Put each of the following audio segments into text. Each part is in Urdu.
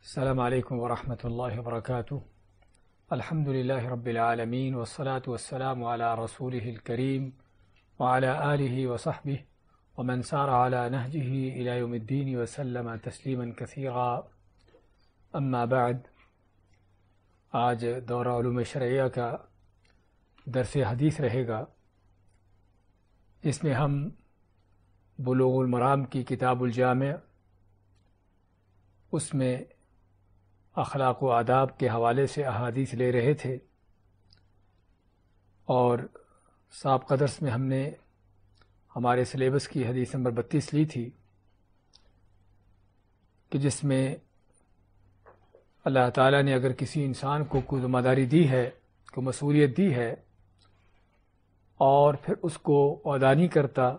السلام علیکم ورحمۃ اللہ وبرکاتہ۔ الحمد للہ رب العالمین والصلاة والسلام علی رسولہ الکریم وعلی آلہ وصحبہ ومن سار علی نہجہ الی یوم الدین وسلم تسلیما کثیرا، اما بعد۔ آج دورہ علوم شرعیہ کا درس حدیث رہے گا، اس میں ہم بلوغ المرام کی کتاب الجامع، اس میں اخلاق و آداب کے حوالے سے احادیث لے رہے تھے، اور سابقہ درس میں ہم نے ہمارے سلیبس کی حدیث نمبر 32 لی تھی کہ جس میں اللہ تعالیٰ نے اگر کسی انسان کو کوئی ذمہ داری دی ہے، کوئی مسئولیت دی ہے، اور پھر اس کو ادا نہیں کرتا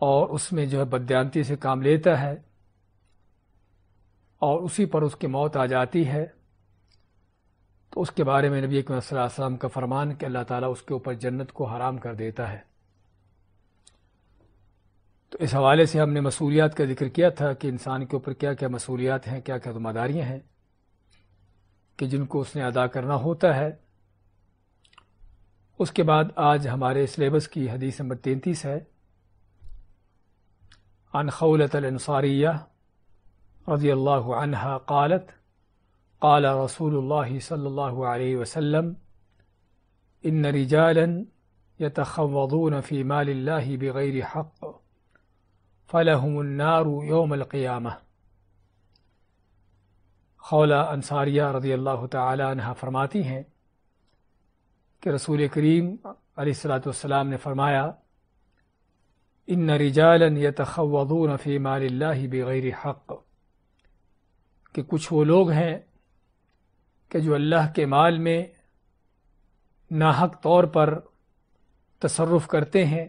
اور اس میں بددیانتی سے کام لیتا ہے اور اسی پر اس کی موت آ جاتی ہے، تو اس کے بارے میں نبی اکرم صلی اللہ علیہ وسلم کا فرمان کہ اللہ تعالیٰ اس کے اوپر جنت کو حرام کر دیتا ہے۔ تو اس حوالے سے ہم نے مسئولیات کا ذکر کیا تھا کہ انسان کے اوپر کیا کیا مسئولیات ہیں، کیا کیا ذمہ داریاں ہیں کہ جن کو اس نے ادا کرنا ہوتا ہے۔ اس کے بعد آج ہمارے سلیبس کی حدیث نمبر 33 ہے، عن خولۃ الانصاریہ رضی اللہ عنہا قالت قال رسول اللہ صلی اللہ علیہ وسلم ان رجالا يتخوضون في مال الله بغیر حق فلهم النار یوم القیامہ۔ خولہ انصاریہ رضی اللہ تعالی عنہ فرماتی ہیں کہ رسول کریم علیہ الصلاۃ والسلام نے فرمایا، ان رجالا يتخوضون في مال الله بغیر حق، کہ کچھ وہ لوگ ہیں کہ جو اللہ کے مال میں ناحق طور پر تصرف کرتے ہیں،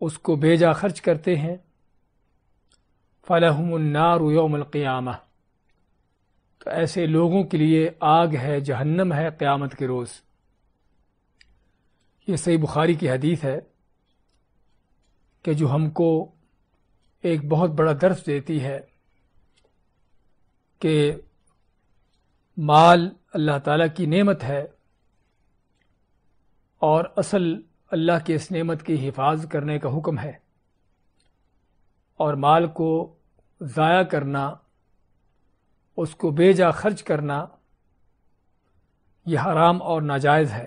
اس کو بے جا خرچ کرتے ہیں، فَلَهُمُ النَّارُ يَوْمَ الْقِيَامَةِ، تو ایسے لوگوں کے لیے آگ ہے، جہنم ہے قیامت کے روز۔ یہ صحیح بخاری کی حدیث ہے کہ جو ہم کو ایک بہت بڑا درس دیتی ہے کہ مال اللہ تعالیٰ کی نعمت ہے، اور اصل اللہ کی اس نعمت کی حفاظت کرنے کا حکم ہے، اور مال کو ضائع کرنا، اس کو بے جا خرچ کرنا، یہ حرام اور ناجائز ہے۔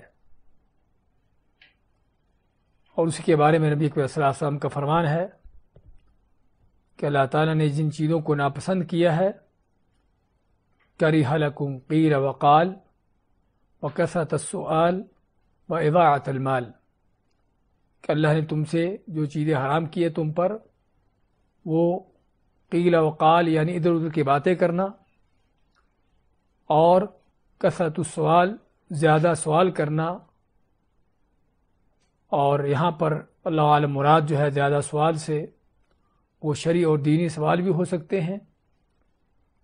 اور اسی کے بارے میں نبی صلی اللہ علیہ وسلم کا فرمان ہے کہ اللہ تعالیٰ نے جن چیزوں کو ناپسند کیا ہے، کَرِہَ لَکُمْ قِیلَ وَقَالَ وَکَثْرَةَ السُّؤَالِ وَإِضَاعَةَ الْمَالِ، کہ اللہ نے تم سے جو چیزیں حرام کی ہے تم پر، وہ قیل وقال یعنی ادھر ادھر کی باتیں کرنا، اور کثرت السؤال زیادہ سوال کرنا، اور یہاں پر اللہ عالم مراد جو ہے زیادہ سوال سے وہ شرعی اور دینی سوال بھی ہو سکتے ہیں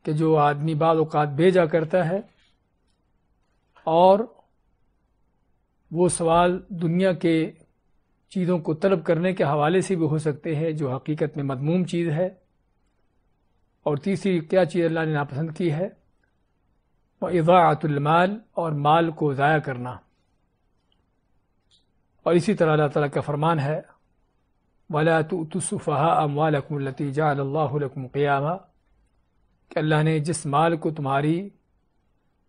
کہ جو آدمی بعض اوقات بھیجا کرتا ہے، اور وہ سوال دنیا کے چیزوں کو طلب کرنے کے حوالے سے بھی ہو سکتے ہیں جو حقیقت میں مذموم چیز ہے۔ اور تیسری کیا چیز اللہ نے ناپسند کی ہے، وَإِضَاعَةُ الْمَالِ، اور مال کو ضائع کرنا۔ اور اسی طرح اللہ تعالیٰ کا فرمان ہے، وَلَا تُؤْتُوا السُّفَهَاءَ أَمْوَالَكُمُ الَّتِي جَعَلَ اللَّهُ لَكُمْ قِيَامًا، کہ اللہ نے جس مال کو تمہاری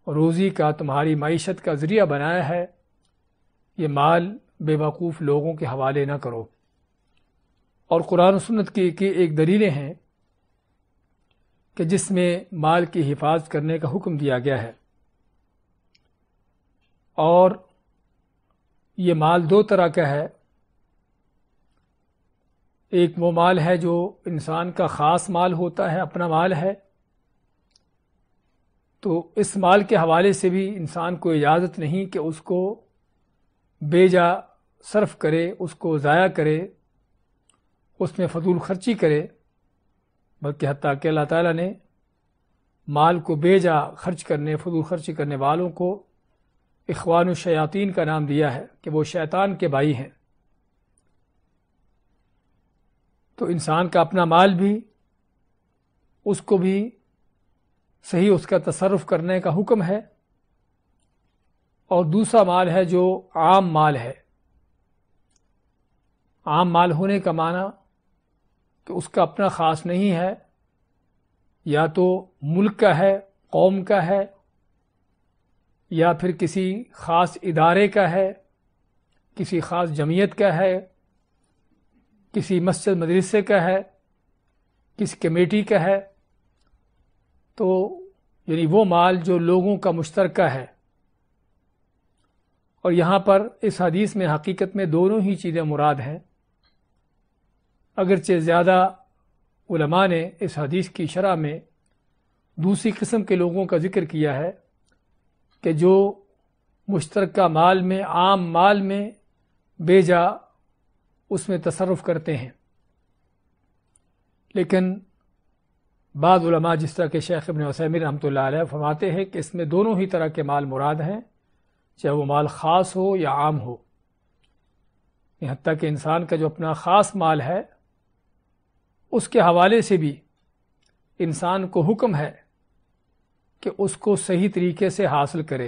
روزی کا، تمہاری معیشت کا ذریعہ بنایا ہے، یہ مال بے وقوف لوگوں کے حوالے نہ کرو۔ اور قرآن و سنت کی ایک دلیلیں ہیں کہ جس میں مال کی حفاظت کرنے کا حکم دیا گیا ہے، اور یہ مال دو طرح کا ہے۔ ایک وہ مال ہے جو انسان کا خاص مال ہوتا ہے، اپنا مال ہے، تو اس مال کے حوالے سے بھی انسان کو اجازت نہیں کہ اس کو بے جا صرف کرے، اس کو ضائع کرے، اس میں فضول خرچی کرے، بلکہ حتیٰ کہ اللہ تعالیٰ نے مال کو بے جا خرچ کرنے، فضول خرچی کرنے والوں کو اخوان الشیاطین کا نام دیا ہے کہ وہ شیطان کے بھائی ہیں۔ تو انسان کا اپنا مال بھی اس کو بھی صحیح اس کا تصرف کرنے کا حکم ہے، اور دوسرا مال ہے جو عام مال ہے۔ عام مال ہونے کا معنی کہ اس کا اپنا خاص نہیں ہے، یا تو ملک کا ہے، قوم کا ہے، یا پھر کسی خاص ادارے کا ہے، کسی خاص جمعیت کا ہے، کسی مسجد مدرسے کا ہے، کسی کمیٹی کا ہے، تو یعنی وہ مال جو لوگوں کا مشترکہ ہے۔ اور یہاں پر اس حدیث میں حقیقت میں دونوں ہی چیزیں مراد ہیں، اگرچہ زیادہ علماء نے اس حدیث کی شرح میں دوسری قسم کے لوگوں کا ذکر کیا ہے کہ جو مشترکہ مال میں، عام مال میں بے جا اس میں تصرف کرتے ہیں۔ لیکن بعض علماء جس طرح کہ شیخ ابن عثیمین رحمۃ اللہ علیہ فرماتے ہیں کہ اس میں دونوں ہی طرح کے مال مراد ہیں، چاہے وہ مال خاص ہو یا عام ہو۔ حتیٰ کہ انسان کا جو اپنا خاص مال ہے اس کے حوالے سے بھی انسان کو حکم ہے کہ اس کو صحیح طریقے سے حاصل کرے۔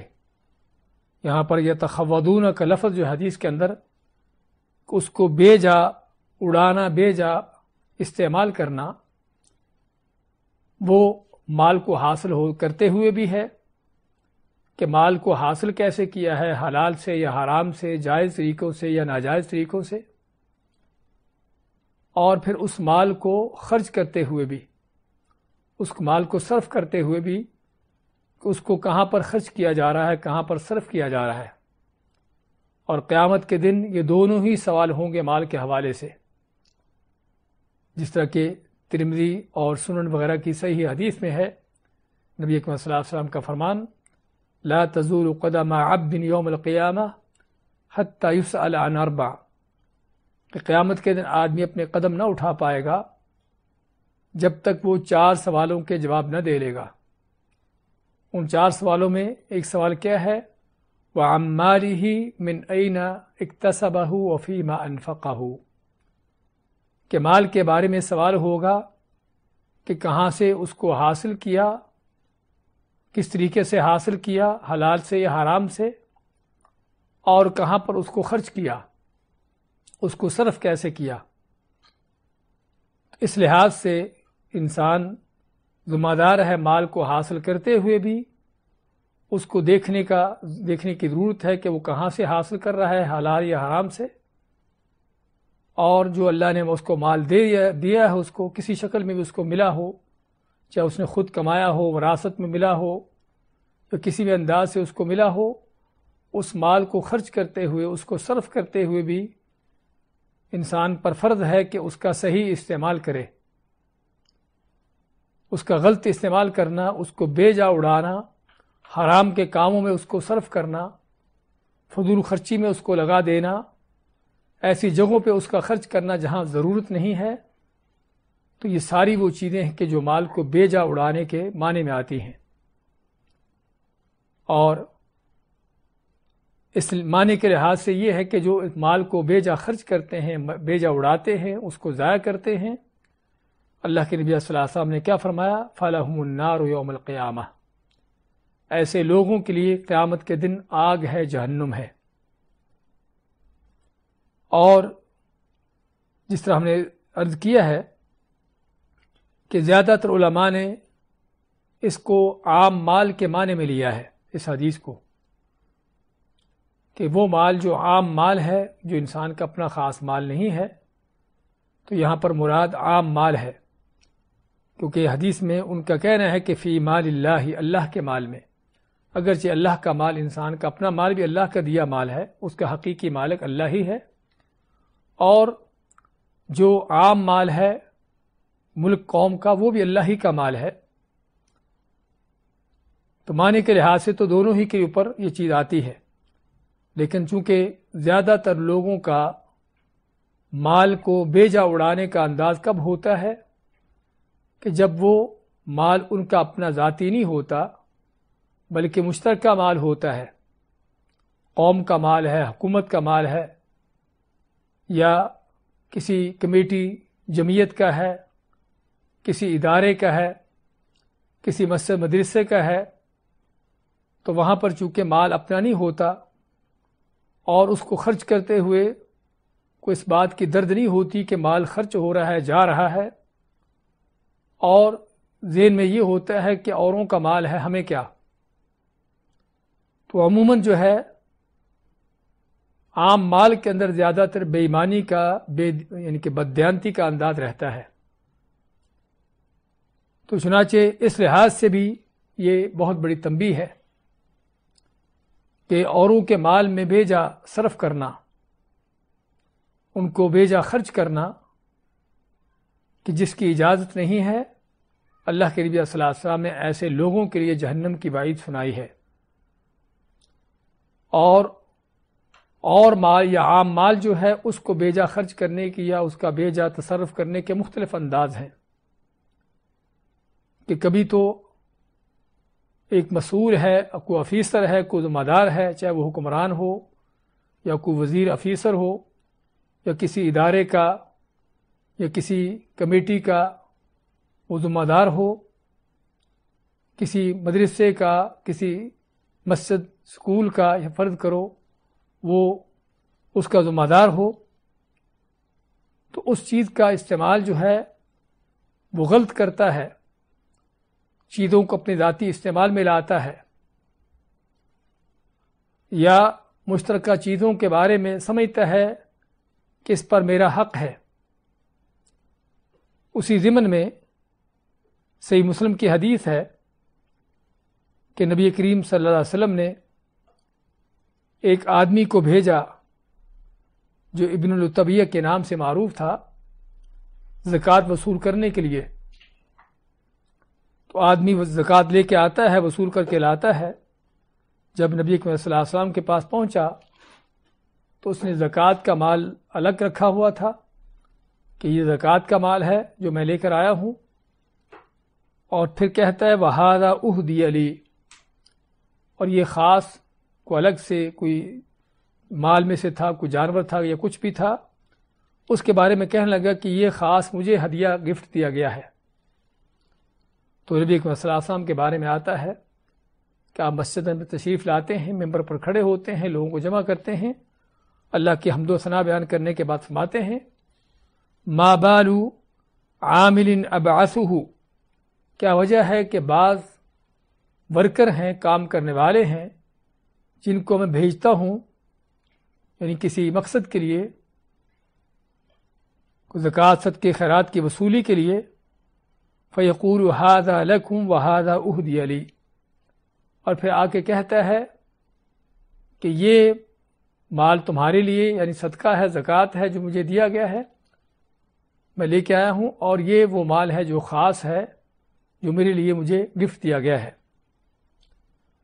یہاں پر یتخوضون کا لفظ جو حدیث کے اندر، اس کو بے جا اڑانا، بے جا استعمال کرنا، وہ مال کو حاصل کرتے ہوئے بھی ہے کہ مال کو حاصل کیسے کیا ہے، حلال سے یا حرام سے، جائز طریقوں سے یا ناجائز طریقوں سے، اور پھر اس مال کو خرچ کرتے ہوئے بھی، اس مال کو صرف کرتے ہوئے بھی کہ اس کو کہاں پر خرچ کیا جا رہا ہے، کہاں پر صرف کیا جا رہا ہے۔ اور قیامت کے دن یہ دونوں ہی سوال ہوں گے مال کے حوالے سے، جس طرح کہ ترمذی اور سنن وغیرہ کی صحیح حدیث میں ہے، نبی اکرم صلی اللہ علیہ وسلم کا فرمان، لا تزول قدم عبد یوم القیامہ حتی یسأل عن اربع، کہ قیامت کے دن آدمی اپنے قدم نہ اٹھا پائے گا جب تک وہ 4 سوالوں کے جواب نہ دے لے گا۔ ان 4 سوالوں میں ایک سوال کیا ہے؟ وَعَن مَالِهِ مِنْ أَيْنَ اكْتَسَبَهُ وَفِيمَا أَنْفَقَهُ، کہ مال کے بارے میں سوال ہوگا کہ کہاں سے اس کو حاصل کیا، کس طریقے سے حاصل کیا، حلال سے یا حرام سے، اور کہاں پر اس کو خرچ کیا، اس کو صرف کیسے کیا۔ اس لحاظ سے انسان ذمہ دار ہے مال کو حاصل کرتے ہوئے بھی اس کو دیکھنے کی ضرورت ہے کہ وہ کہاں سے حاصل کر رہا ہے، حلال یا حرام سے، اور جو اللہ نے اس کو مال دیا ہے، اس کو کسی شکل میں بھی اس کو ملا ہو، چاہے اس نے خود کمایا ہو، وراثت میں ملا ہو، یا کسی بھی انداز سے اس کو ملا ہو، اس مال کو خرچ کرتے ہوئے، اس کو صرف کرتے ہوئے بھی انسان پر فرض ہے کہ اس کا صحیح استعمال کرے۔ اس کا غلط استعمال کرنا، اس کو بے جا اڑانا، حرام کے کاموں میں اس کو صرف کرنا، فضول خرچی میں اس کو لگا دینا، ایسی جگہوں پہ اس کا خرچ کرنا جہاں ضرورت نہیں ہے، تو یہ ساری وہ چیزیں ہیں کہ جو مال کو بے جا اڑانے کے معنی میں آتی ہیں۔ اور اس معنی کے لحاظ سے یہ ہے کہ جو مال کو بے جا خرچ کرتے ہیں، بے جا اڑاتے ہیں، اس کو ضائع کرتے ہیں، اللہ کے نبی صلی اللہ علیہ وسلم نے کیا فرمایا؟ فَلَهُمُ النَّارُ يَوْمَ الْقِيَامَةِ، ایسے لوگوں کے لیے قیامت کے دن آگ ہے، جہنم ہے۔ اور جس طرح ہم نے عرض کیا ہے کہ زیادہ تر علماء نے اس کو عام مال کے معنی میں لیا ہے، اس حدیث کو، کہ وہ مال جو عام مال ہے، جو انسان کا اپنا خاص مال نہیں ہے، تو یہاں پر مراد عام مال ہے، کیونکہ حدیث میں ان کا کہنا ہے کہ فی مال اللہ، اللہ کے مال میں، اگرچہ اللہ کا مال، انسان کا اپنا مال بھی اللہ کا دیا مال ہے، اس کا حقیقی مالک اللہ ہی ہے، اور جو عام مال ہے ملک قوم کا، وہ بھی اللہ ہی کا مال ہے۔ تو معنی کے لحاظ سے تو دونوں ہی کے اوپر یہ چیز آتی ہے، لیکن چونکہ زیادہ تر لوگوں کا مال کو بے جا اڑانے کا انداز کب ہوتا ہے کہ جب وہ مال ان کا اپنا ذاتی نہیں ہوتا بلکہ مشترکہ مال ہوتا ہے، قوم کا مال ہے، حکومت کا مال ہے، یا کسی کمیٹی جمعیت کا ہے، کسی ادارے کا ہے، کسی مسجد مدرسے کا ہے تو وہاں پر چونکہ مال اپنا نہیں ہوتا اور اس کو خرچ کرتے ہوئے کوئی اس بات کی درد نہیں ہوتی کہ مال خرچ ہو رہا ہے، جا رہا ہے، اور ذہن میں یہ ہوتا ہے کہ اوروں کا مال ہے، ہمیں کیا. تو عموماً جو ہے عام مال کے اندر زیادہ تر بے ایمانی کا یعنی کہ بددیانتی کا انداز رہتا ہے. تو چنانچہ اس لحاظ سے بھی یہ بہت بڑی تنبیہ ہے کہ اوروں کے مال میں بیجا صرف کرنا، ان کو بیجا خرچ کرنا، کہ جس کی اجازت نہیں ہے، اللہ کے نبی صلی اللہ علیہ وسلم نے ایسے لوگوں کے لیے جہنم کی وعید سنائی ہے. اور مال یا عام مال جو ہے اس کو بیجا خرچ کرنے کی یا اس کا بیجا تصرف کرنے کے مختلف انداز ہیں. کہ کبھی تو ایک مسئول ہے، کوئی افیسر ہے، کوئی ذمہ دار ہے، چاہے وہ حکمران ہو یا کوئی وزیر افیسر ہو یا کسی ادارے کا یا کسی کمیٹی کا وہ ذمہ دار ہو، کسی مدرسے کا، کسی مسجد اسکول کا یا فرض کرو وہ اس کا ذمہ دار ہو، تو اس چیز کا استعمال جو ہے وہ غلط کرتا ہے، چیزوں کو اپنے ذاتی استعمال میں لاتا ہے، یا مشترکہ چیزوں کے بارے میں سمجھتا ہے کہ اس پر میرا حق ہے. اسی ضمن میں صحیح مسلم کی حدیث ہے کہ نبی کریم صلی اللہ علیہ وسلم نے ایک آدمی کو بھیجا جو ابن الطبیہ کے نام سے معروف تھا زکوٰۃ وصول کرنے کے لیے. تو آدمی زکوٰۃ لے کے آتا ہے، وصول کر کے لاتا ہے. جب نبی کریم صلی اللہ علیہ وسلم کے پاس پہنچا تو اس نے زکوٰۃ کا مال الگ رکھا ہوا تھا کہ یہ زکوٰۃ کا مال ہے جو میں لے کر آیا ہوں، اور پھر کہتا ہے وَهَذَا أُهْدِيَ لِي، اور یہ خاص کو الگ سے کوئی مال میں سے تھا، کوئی جانور تھا یا کچھ بھی تھا، اس کے بارے میں کہنے لگا کہ یہ خاص مجھے ہدیہ گفٹ دیا گیا ہے. تو نبی صلی اللہ علیہ وسلم کے بارے میں آتا ہے کہ آپ مسجد میں تشریف لاتے ہیں، ممبر پر کھڑے ہوتے ہیں، لوگوں کو جمع کرتے ہیں، اللہ کی حمد و ثنا بیان کرنے کے بعد فرماتے ہیں ما بال عامل ابعثہ، کیا وجہ ہے کہ بعض ورکر ہیں، کام کرنے والے ہیں، جن کو میں بھیجتا ہوں یعنی کسی مقصد کے لیے، زکوٰۃ صدقے خیرات کی وصولی کے لیے، فیقول ھذا لکم وھذا اہدی لی، اور پھر آ کے کہتا ہے کہ یہ مال تمہارے لیے یعنی صدقہ ہے، زکوٰۃ ہے جو مجھے دیا گیا ہے، میں لے کے آیا ہوں، اور یہ وہ مال ہے جو خاص ہے جو میرے لیے مجھے گفٹ دیا گیا ہے.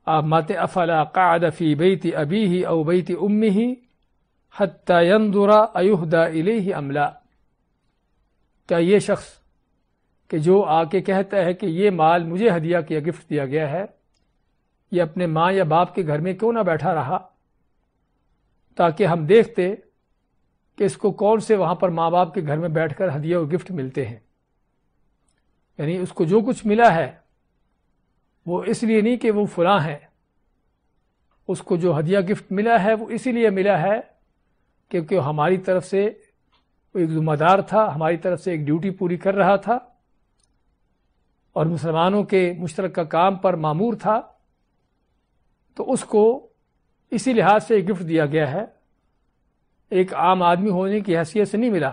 آپ ماتے افلا قعد فی بیت ابیہ او بیت امہ حتی ینظر ایہدی الیہ ام لا، کیا یہ شخص کہ جو آ کے کہتا ہے کہ یہ مال مجھے ہدیہ کیا، گفٹ دیا گیا ہے، یہ اپنے ماں یا باپ کے گھر میں کیوں نہ بیٹھا رہا تاکہ ہم دیکھتے کہ اس کو کون سے وہاں پر ماں باپ کے گھر میں بیٹھ کر ہدیہ و گفٹ ملتے ہیں. یعنی اس کو جو کچھ ملا ہے وہ اس لیے نہیں کہ وہ فلاں ہے، اس کو جو ہدیہ گفٹ ملا ہے وہ اسی لیے ملا ہے کیونکہ ہماری طرف سے ایک ذمہ دار تھا، ہماری طرف سے ایک ڈیوٹی پوری کر رہا تھا اور مسلمانوں کے مشترکہ کام پر مامور تھا، تو اس کو اسی لحاظ سے گفٹ دیا گیا ہے، ایک عام آدمی ہونے کی حیثیت سے نہیں ملا.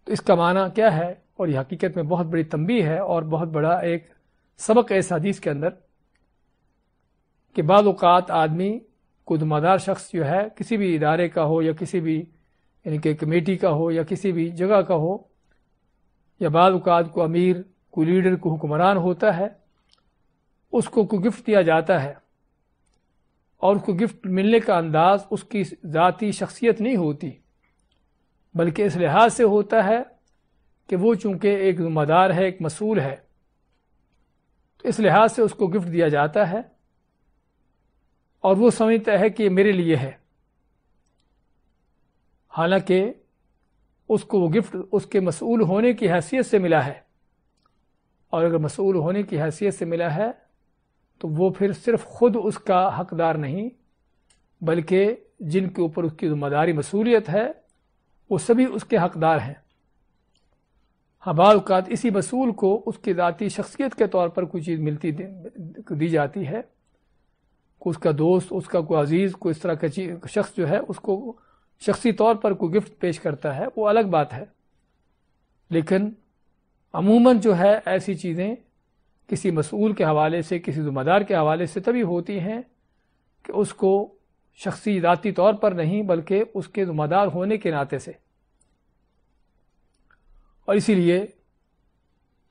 تو اس کا معنی کیا ہے؟ اور یہ حقیقت میں بہت بڑی تنبیہ ہے اور بہت بڑا ایک سبق ہے اس حدیث کے اندر کہ بعض اوقات آدمی کو ذمہ دار شخص جو ہے کسی بھی ادارے کا ہو یا کسی بھی یعنی کہ کمیٹی کا ہو یا کسی بھی جگہ کا ہو، یا بعض اوقات کو امیر، کوئی لیڈر، کو حکمران ہوتا ہے، اس کو کوئی گفٹ دیا جاتا ہے اور اس کو گفٹ ملنے کا انداز اس کی ذاتی شخصیت نہیں ہوتی بلکہ اس لحاظ سے ہوتا ہے کہ وہ چونکہ ایک ذمہ دار ہے، ایک مسئول ہے، تو اس لحاظ سے اس کو گفٹ دیا جاتا ہے اور وہ سمجھتا ہے کہ یہ میرے لیے ہے، حالانکہ اس کو وہ گفٹ اس کے مسئول ہونے کی حیثیت سے ملا ہے اور اگر مسئول ہونے کی حیثیت سے ملا ہے تو وہ پھر صرف خود اس کا حقدار نہیں بلکہ جن کے اوپر اس کی ذمہ داری مسئولیت ہے وہ سبھی اس کے حقدار ہیں۔ ہاں بعض اوقات اسی مسئول کو اس کی ذاتی شخصیت کے طور پر کوئی چیز دی جاتی ہے، اس کا دوست، اس کا کوئی عزیز، کوئی اس طرح کا شخص جو ہے اس کو شخصی طور پر کوئی گفٹ پیش کرتا ہے، وہ الگ بات ہے، لیکن عموماً جو ہے ایسی چیزیں کسی مسئول کے حوالے سے، کسی ذمہ دار کے حوالے سے تبھی ہوتی ہیں کہ اس کو شخصی ذاتی طور پر نہیں بلکہ اس کے ذمہ دار ہونے کے ناطے سے۔ اور اسی لیے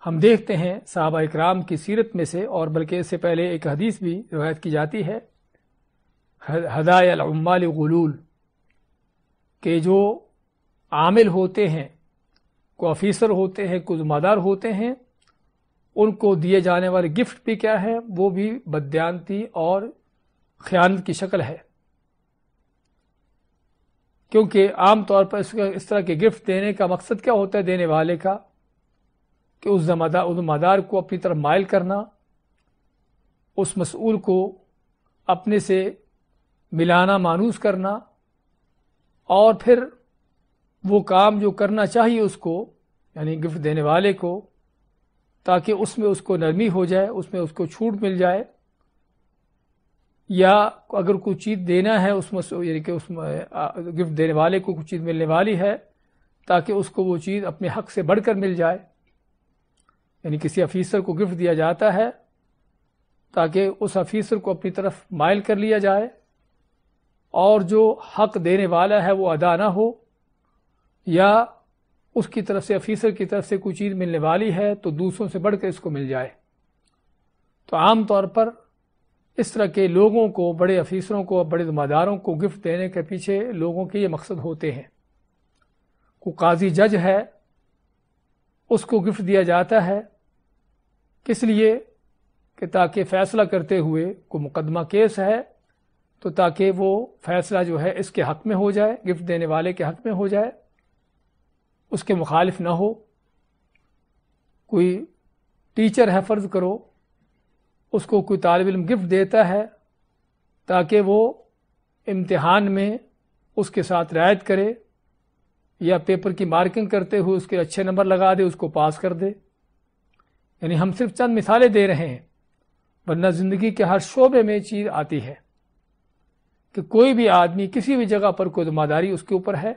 ہم دیکھتے ہیں صحابہ اکرام کی سیرت میں سے، اور بلکہ اس سے پہلے ایک حدیث بھی روایت کی جاتی ہے، ہدایہ العمال غلول، کہ جو عامل ہوتے ہیں، کو آفیسر ہوتے ہیں، کو ذمہ دار ہوتے ہیں، ان کو دیے جانے والے گفٹ بھی کیا ہے؟ وہ بھی بددیانتی اور خیانت کی شکل ہے، کیونکہ عام طور پر اس طرح کے گفٹ دینے کا مقصد کیا ہوتا ہے دینے والے کا؟ کہ اس ذمہ دار کو اپنی طرف مائل کرنا، اس مسئول کو اپنے سے ملانا، مانوس کرنا، اور پھر وہ کام جو کرنا چاہیے اس کو، یعنی گفٹ دینے والے کو، تاکہ اس میں اس کو نرمی ہو جائے، اس میں اس کو چھوٹ مل جائے، یا اگر کوئی چیز دینا ہے یعنی کہ اس گفٹ دینے والے کو کچھ چیز ملنے والی ہے تاکہ اس کو وہ چیز اپنے حق سے بڑھ کر مل جائے، یعنی کسی آفیسر کو گفٹ دیا جاتا ہے تاکہ اس آفیسر کو اپنی طرف مائل کر لیا جائے، اور جو حق دینے والا ہے وہ ادا نہ ہو، یا اس کی طرف سے، آفیسر کی طرف سے کوئی چیز ملنے والی ہے تو دوسروں سے بڑھ کر اس کو مل جائے۔ تو عام طور پر اس طرح کے لوگوں کو، بڑے آفیسروں کو، بڑے ذمہ داروں کو گفٹ دینے کے پیچھے لوگوں کے یہ مقصد ہوتے ہیں۔ کوئی قاضی جج ہے، اس کو گفٹ دیا جاتا ہے کس لیے؟ کہ تاکہ فیصلہ کرتے ہوئے، کوئی مقدمہ کیس ہے تو تاکہ وہ فیصلہ جو ہے اس کے حق میں ہو جائے، گفٹ دینے والے کے حق میں ہو جائے، اس کے مخالف نہ ہو۔ کوئی ٹیچر ہے فرض کرو، اس کو کوئی طالب علم گفٹ دیتا ہے تاکہ وہ امتحان میں اس کے ساتھ رعایت کرے، یا پیپر کی مارکنگ کرتے ہوئے اس کے اچھے نمبر لگا دے، اس کو پاس کر دے۔ یعنی ہم صرف چند مثالیں دے رہے ہیں، ورنہ زندگی کے ہر شعبے میں چیز آتی ہے کہ کوئی بھی آدمی کسی بھی جگہ پر کوئی ذمہ داری اس کے اوپر ہے،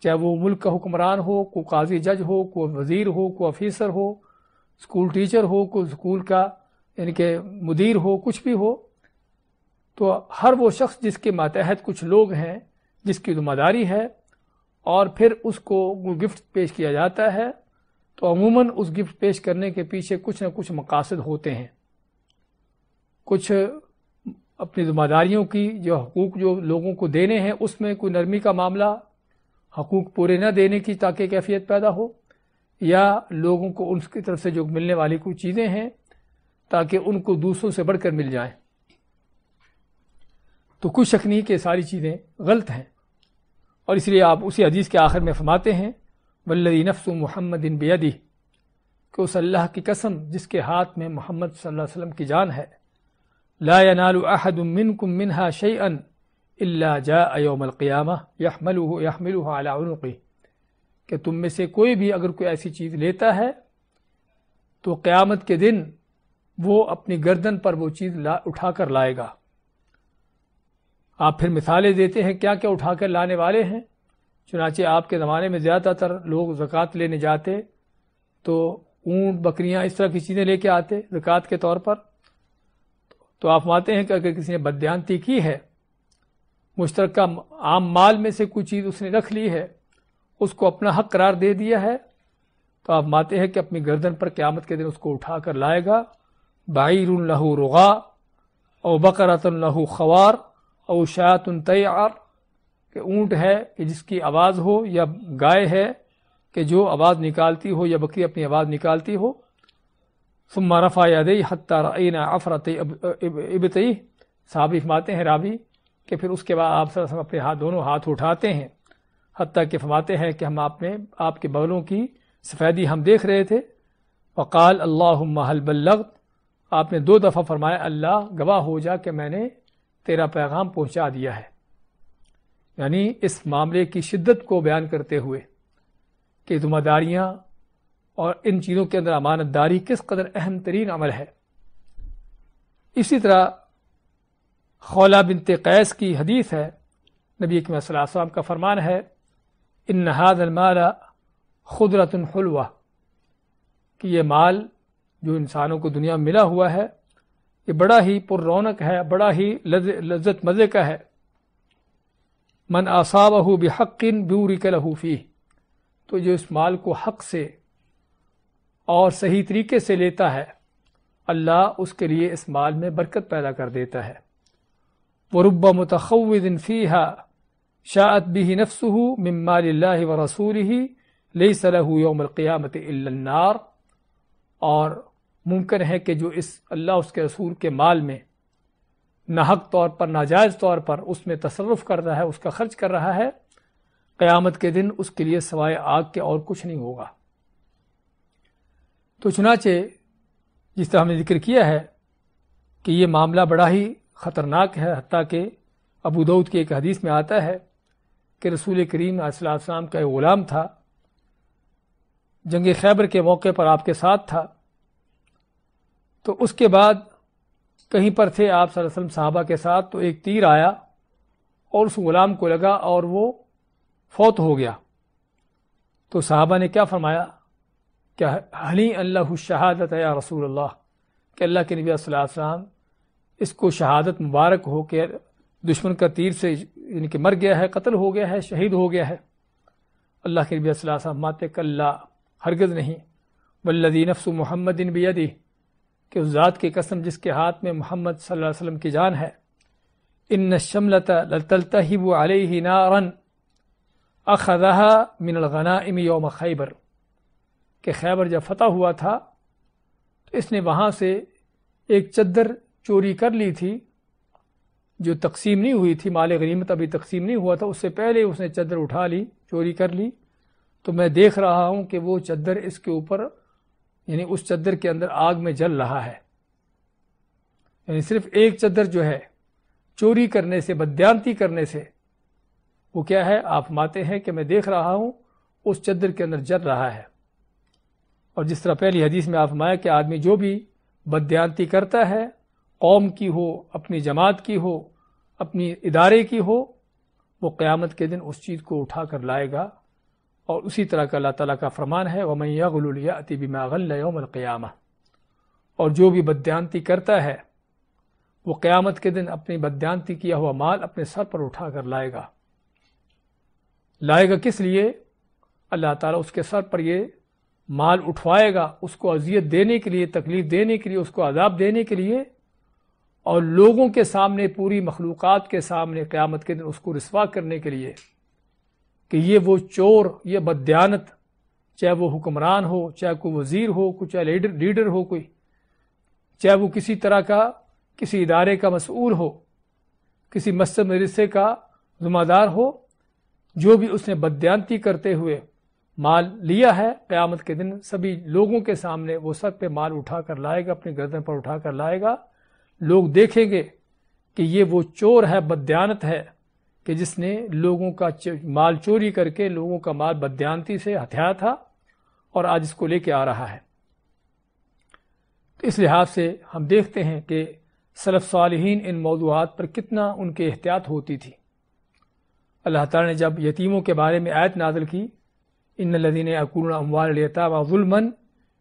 چاہے وہ ملک کا حکمران ہو، کوئی قاضی جج ہو، کوئی وزیر ہو، کوئی آفیسر ہو، اسکول ٹیچر ہو، کوئی اسکول کا یعنی کہ مدیر ہو، کچھ بھی ہو، تو ہر وہ شخص جس کے ماتحت کچھ لوگ ہیں، جس کی ذمہ داری ہے، اور پھر اس کو گفٹ پیش کیا جاتا ہے، تو عموماً اس گفٹ پیش کرنے کے پیچھے کچھ نہ کچھ مقاصد ہوتے ہیں۔ کچھ اپنی ذمہ داریوں کی جو حقوق جو لوگوں کو دینے ہیں اس میں کوئی نرمی کا معاملہ، حقوق پورے نہ دینے کی تاکہ کیفیت پیدا ہو، یا لوگوں کو ان کی طرف سے جو ملنے والی کوئی چیزیں ہیں تاکہ ان کو دوسروں سے بڑھ کر مل جائیں۔ تو کوئی شک نہیں کہ ساری چیزیں غلط ہیں، اور اس لیے آپ اسی حدیث کے آخر میں فرماتے ہیں والذی نفس محمد بیدہ، کہ اس اللہ کی قسم جس کے ہاتھ میں محمد صلی اللہ علیہ وسلم کی جان ہے، لا ینال احد منکم منها شیئا الا جاء یوم القیامہ یحملہ علی عنقہ، کہ تم میں سے کوئی بھی اگر کوئی ایسی چیز لیتا ہے تو قیامت کے دن وہ اپنی گردن پر وہ چیز اٹھا کر لائے گا۔ آپ پھر مثالیں دیتے ہیں کیا کیا اٹھا کر لانے والے ہیں۔ چنانچہ آپ کے زمانے میں زیادہ تر لوگ زکوٰۃ لینے جاتے تو اونٹ، بکریاں، اس طرح کی چیزیں لے کے آتے زکوٰۃ کے طور پر۔ تو آپ مانتے ہیں کہ اگر کسی نے بددیانتی کی ہے، مشترکہ عام مال میں سے کوئی چیز اس نے رکھ لی ہے، اس کو اپنا حق قرار دے دیا ہے، تو آپ مانتے ہیں کہ اپنی گردن پر قیامت کے دن اس کو اٹھا کر لائے گا۔ بعیر لہ رغا او بقرۃ لہ خوار او شاۃ تیعر، کہ اونٹ ہے کہ جس کی آواز ہو، یا گائے ہے کہ جو آواز نکالتی ہو، یا بکری اپنی آواز نکالتی ہو۔ ثم رفع یدیہ حتی رأینا عفرۃ ابطیہ، صحابی فرماتے ہیں راوی کہ پھر اس کے بعد آپ صلی اللہ علیہ وسلم اپنے دونوں ہاتھ اٹھاتے ہیں، حتیٰ کہ فرماتے ہیں کہ ہم آپ کے بغلوں کی سفیدی ہم دیکھ رہے تھے، وقال اللہم حل بلغت، آپ نے 2 دفعہ فرمایا اللہ گواہ ہو جا کہ میں نے تیرا پیغام پہنچا دیا ہے، یعنی اس معاملے کی شدت کو بیان کرتے ہوئے کہ ذمہ داریاں اور ان چیزوں کے اندر امانت داری کس قدر اہم ترین عمل ہے۔ اسی طرح خولہ بنت قیس کی حدیث ہے، نبی اکرم صلی اللہ علیہ وسلم کا فرمان ہے ان ھذا المال خضرۃ حلوہ، کہ یہ مال جو انسانوں کو دنیا میں ملا ہوا ہے یہ بڑا ہی پر رونق ہے، بڑا ہی لذت مزے کا ہے۔ من اصابہ بحق بورک لہ فیہ، تو جو اس مال کو حق سے اور صحیح طریقے سے لیتا ہے اللہ اس کے لیے اس مال میں برکت پیدا کر دیتا ہے۔ وَرُبَّ مُتَخَوِّذٍ فِيهَا شَاءَتْ بِهِ نَفْسُهُ مِن مَالِ اللَّهِ وَرَسُولِهِ لَيْسَ لَهُ يَوْمَ الْقِيَامَةِ إِلَّا النَّارُ، اور ممکن ہے کہ جو اس اللہ اس کے رسول کے مال میں ناحق طور پر ناجائز طور پر اس میں تصرف کر رہا ہے، اس کا خرچ کر رہا ہے، قیامت کے دن اس کے لیے سوائے آگ کے اور کچھ نہیں ہوگا۔ تو چنانچہ جس طرح ہم نے ذکر کیا ہے کہ یہ معاملہ بڑا ہی خطرناک ہے، حتیٰ کہ ابو داؤد کی ایک حدیث میں آتا ہے کہ رسول کریم علیہ السلام کا ایک غلام تھا، جنگ خیبر کے موقع پر آپ کے ساتھ تھا، تو اس کے بعد کہیں پر تھے آپ صلی اللہ علیہ وسلم صحابہ کے ساتھ، تو ایک تیر آیا اور اس غلام کو لگا اور وہ فوت ہو گیا۔ تو صحابہ نے کیا فرمایا کہ حلی اللہ الشہادت یا رسول اللہ، کہ اللہ کے نبی صلی اللہ علیہ وسلم اس کو شہادت مبارک ہو کہ دشمن کا تیر سے یعنی کہ مر گیا ہے، قتل ہو گیا ہے، شہید ہو گیا ہے۔ اللہ کے نبی صلی اللہ علیہ وسلم ماتے کلا، ہرگز نہیں، والذی نفس محمد بیدہ، کہ اس ذات کی قسم جس کے ہاتھ میں محمد صلی اللہ علیہ وسلم کی جان ہے، ان الشملۃ لتلتہب علیہ نارا اخذها من الغنائم یوم خیبر، کہ خیبر جب فتح ہوا تھا تو اس نے وہاں سے ایک چادر چوری کر لی تھی جو تقسیم نہیں ہوئی تھی، مال غنیمت ابھی تقسیم نہیں ہوا تھا، اس سے پہلے اس نے چادر اٹھا لی، چوری کر لی۔ تو میں دیکھ رہا ہوں کہ وہ چادر اس کے اوپر یعنی اس چادر کے اندر آگ میں جل رہا ہے، یعنی صرف ایک چادر جو ہے چوری کرنے سے، بددیانتی کرنے سے، وہ کیا ہے آپ فرماتے ہیں کہ میں دیکھ رہا ہوں اس چادر کے اندر جل رہا ہے۔ اور جس طرح پہلی حدیث میں آپ فرمایا کہ آدمی جو بھی بددیانتی کرتا ہے، قوم کی ہو، اپنی جماعت کی ہو، اپنی ادارے کی ہو، وہ قیامت کے دن اس چیز کو اٹھا کر لائے گا۔ اور اسی طرح کا اللہ تعالیٰ کا فرمان ہے وَمَن يَغْلُلْ يَأْتِ بِمَا غَلَّ يَوْمَ الْقِيَامَةِ، اور جو بھی بددیانتی کرتا ہے وہ قیامت کے دن اپنی بددیانتی کیا ہوا مال اپنے سر پر اٹھا کر لائے گا۔ لائے گا کس لیے؟ اللہ تعالیٰ اس کے سر پر یہ مال اٹھوائے گا، اس کو اذیت دینے کے لیے، تکلیف دینے کے لیے، اس کو عذاب دینے کے لیے، اور لوگوں کے سامنے، پوری مخلوقات کے سامنے قیامت کے دن اس کو رسوا کرنے کے لیے کہ یہ وہ چور، یہ بددیانت، چاہے وہ حکمران ہو، چاہے کوئی وزیر ہو، چاہے لیڈر ہو کوئی، چاہے وہ کسی طرح کا کسی ادارے کا مسئول ہو، کسی مسجد مدرسے کا ذمہ دار ہو، جو بھی اس نے بددیانتی کرتے ہوئے مال لیا ہے، قیامت کے دن سبھی لوگوں کے سامنے وہ سر پہ مال اٹھا کر لائے گا، اپنی گردن پر اٹھا کر لائے گا۔ لوگ دیکھیں گے کہ یہ وہ چور ہے، بددیانت ہے کہ جس نے لوگوں کا مال چوری کر کے لوگوں کا مال بددیانتی سے ہتھیایا تھا اور آج اس کو لے کے آ رہا ہے۔ تو اس لحاظ سے ہم دیکھتے ہیں کہ سلف صالحین ان موضوعات پر کتنا ان کی احتیاط ہوتی تھی۔ اللہ تعالیٰ نے جب یتیموں کے بارے میں آیت نازل کی ان الذین یأکلون اموال الیتامی ظلما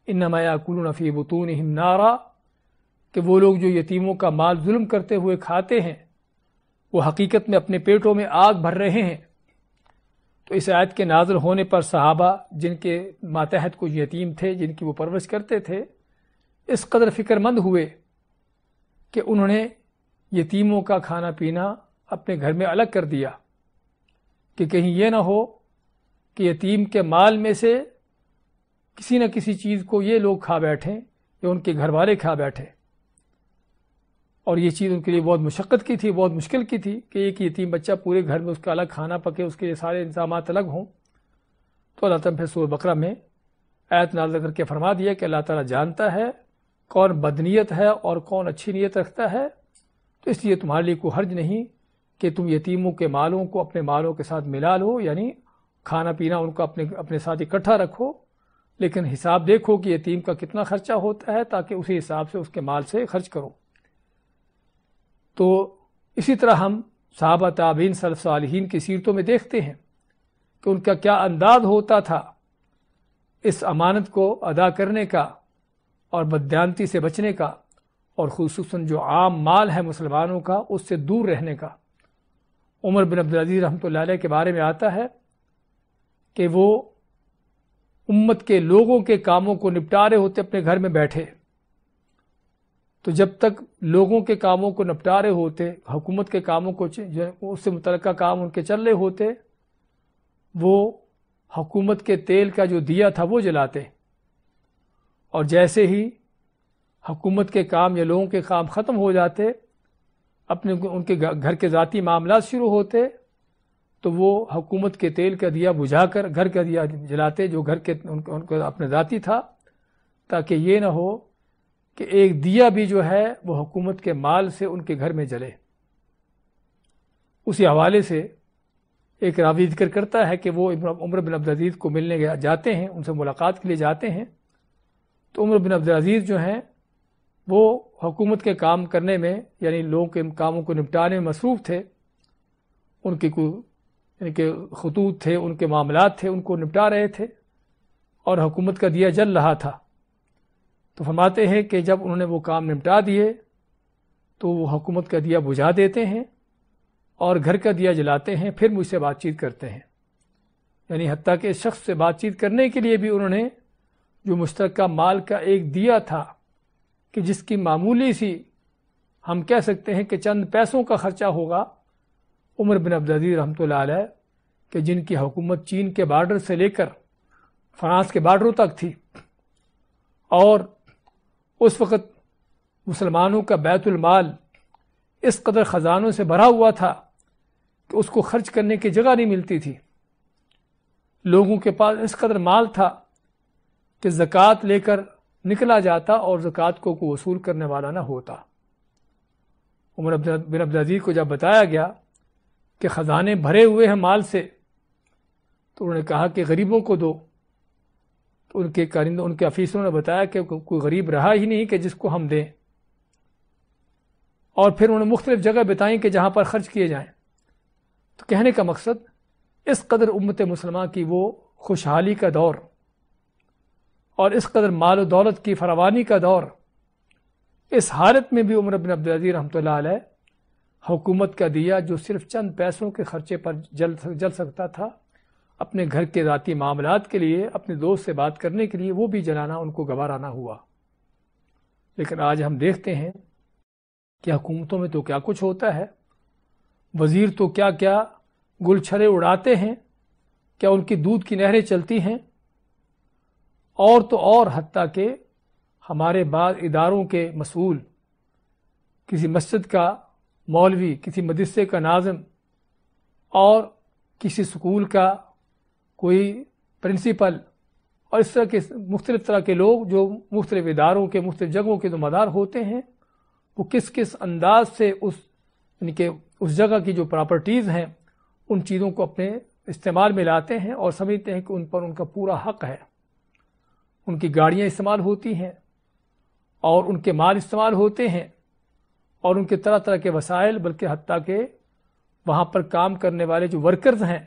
انما یأکلون فی بطونہم نارا، کہ وہ لوگ جو یتیموں کا مال ظلم کرتے ہوئے کھاتے ہیں وہ حقیقت میں اپنے پیٹوں میں آگ بھر رہے ہیں۔ تو اس آیت کے نازل ہونے پر صحابہ جن کے ماتحت کچھ یتیم تھے، جن کی وہ پرورش کرتے تھے، اس قدر فکر مند ہوئے کہ انہوں نے یتیموں کا کھانا پینا اپنے گھر میں الگ کر دیا کہ کہیں یہ نہ ہو کہ یتیم کے مال میں سے کسی نہ کسی چیز کو یہ لوگ کھا بیٹھیں یا ان کے گھر والے کھا بیٹھیں۔ اور یہ چیز ان کے لیے بہت مشقت کی تھی، بہت مشکل کی تھی کہ ایک یتیم بچہ پورے گھر میں اس کا الگ کھانا پکے، اس کے لیے سارے انتظامات الگ ہوں۔ تو اللہ تعالیٰ پھر سورہ بقرہ میں آیت نازل کر کے فرما دیا کہ اللہ تعالیٰ جانتا ہے کون بدنیت ہے اور کون اچھی نیت رکھتا ہے، تو اس لیے تمہارے لیے کوئی حرج نہیں کہ تم یتیموں کے مالوں کو اپنے مالوں کے ساتھ ملا لو، یعنی کھانا پینا ان کو اپنے ساتھ اکٹھا رکھو، لیکن حساب دیکھو کہ یتیم کا کتنا خرچہ ہوتا ہے تاکہ اسی حساب سے اس کے مال سے خرچ کرو۔ تو اسی طرح ہم صحابہ تابعین سلف صالحین کی سیرتوں میں دیکھتے ہیں کہ ان کا کیا انداز ہوتا تھا اس امانت کو ادا کرنے کا اور بددیانتی سے بچنے کا، اور خصوصاً جو عام مال ہے مسلمانوں کا اس سے دور رہنے کا۔ عمر بن عبدالعزیز رحمۃ اللہ علیہ کے بارے میں آتا ہے کہ وہ امت کے لوگوں کے کاموں کو نپٹا رہے ہوتے اپنے گھر میں بیٹھے، تو جب تک لوگوں کے کاموں کو نپٹا رہے ہوتے، حکومت کے کاموں کو اس سے متعلقہ کام ان کے چل رہے ہوتے، وہ حکومت کے تیل کا جو دیا تھا وہ جلاتے، اور جیسے ہی حکومت کے کام یا لوگوں کے کام ختم ہو جاتے، ان کے گھر کے ذاتی معاملات شروع ہوتے، تو وہ حکومت کے تیل کا دیا بجھا کر گھر کا دیا جلاتے جو گھر کے ان کو اپنے ذاتی تھا، تاکہ یہ نہ ہو کہ ایک دیا بھی جو ہے وہ حکومت کے مال سے ان کے گھر میں جلے۔ اسی حوالے سے ایک راوی ذکر کرتا ہے کہ وہ عمر بن عبدالعزیز کو ملنے جاتے ہیں، ان سے ملاقات کے لیے جاتے ہیں، تو عمر بن عبدالعزیز جو ہیں وہ حکومت کے کام کرنے میں، یعنی لوگوں کے کاموں کو نپٹانے میں مصروف تھے، ان کے یعنی کہ خطوط تھے، ان کے معاملات تھے، ان کو نپٹا رہے تھے، اور حکومت کا دیا جل رہا تھا۔ تو فرماتے ہیں کہ جب انہوں نے وہ کام نپٹا دیے تو وہ حکومت کا دیا بجھا دیتے ہیں اور گھر کا دیا جلاتے ہیں، پھر مجھ سے بات چیت کرتے ہیں، یعنی حتیٰ کہ اس شخص سے بات چیت کرنے کے لیے بھی انہوں نے جو مشترکہ مال کا ایک دیا تھا کہ جس کی معمولی سی ہم کہہ سکتے ہیں کہ چند پیسوں کا خرچہ ہوگا، عمر بن عبدالعزیز رحمۃ اللہ علیہ کہ جن کی حکومت چین کے بارڈر سے لے کر فرانس کے بارڈروں تک تھی، اور اس وقت مسلمانوں کا بیت المال اس قدر خزانوں سے بھرا ہوا تھا کہ اس کو خرچ کرنے کی جگہ نہیں ملتی تھی، لوگوں کے پاس اس قدر مال تھا کہ زکوٰۃ لے کر نکلا جاتا اور زکوٰۃ کو کوئی وصول کرنے والا نہ ہوتا۔ عمر بن عبدالعزیز کو جب بتایا گیا کہ خزانے بھرے ہوئے ہیں مال سے، تو انہوں نے کہا کہ غریبوں کو دو، تو ان کے افیسروں نے بتایا کہ کوئی غریب رہا ہی نہیں کہ جس کو ہم دیں، اور پھر انہوں نے مختلف جگہ بتائیں کہ جہاں پر خرچ کیے جائیں۔ تو کہنے کا مقصد اس قدر امت مسلمہ کی وہ خوشحالی کا دور اور اس قدر مال و دولت کی فراوانی کا دور، اس حالت میں بھی عمر بن عبدالعزیز رحمۃ اللہ علیہ حکومت کا دیا جو صرف چند پیسوں کے خرچے پر جل سکتا تھا، اپنے گھر کے ذاتی معاملات کے لیے، اپنے دوست سے بات کرنے کے لیے، وہ بھی جلانا ان کو گوارا نہ ہوا۔ لیکن آج ہم دیکھتے ہیں کہ حکومتوں میں تو کیا کچھ ہوتا ہے، وزیر تو کیا کیا گل چھرے اڑاتے ہیں، کیا ان کی دودھ کی نہریں چلتی ہیں، اور تو اور حتیٰ کہ ہمارے بعض اداروں کے مسئول، کسی مسجد کا مولوی، کسی مدرسے کا ناظم، اور کسی سکول کا کوئی پرنسپل، اور اس طرح کے مختلف طرح کے لوگ جو مختلف اداروں کے مختلف جگہوں کے ذمہ دار ہوتے ہیں، وہ کس انداز سے یعنی کہ اس جگہ کی جو پراپرٹیز ہیں ان چیزوں کو اپنے استعمال میں لاتے ہیں اور سمجھتے ہیں کہ ان پر ان کا پورا حق ہے۔ ان کی گاڑیاں استعمال ہوتی ہیں اور ان کے مال استعمال ہوتے ہیں اور ان کے طرح طرح کے وسائل، بلکہ حتیٰ کہ وہاں پر کام کرنے والے جو ورکرز ہیں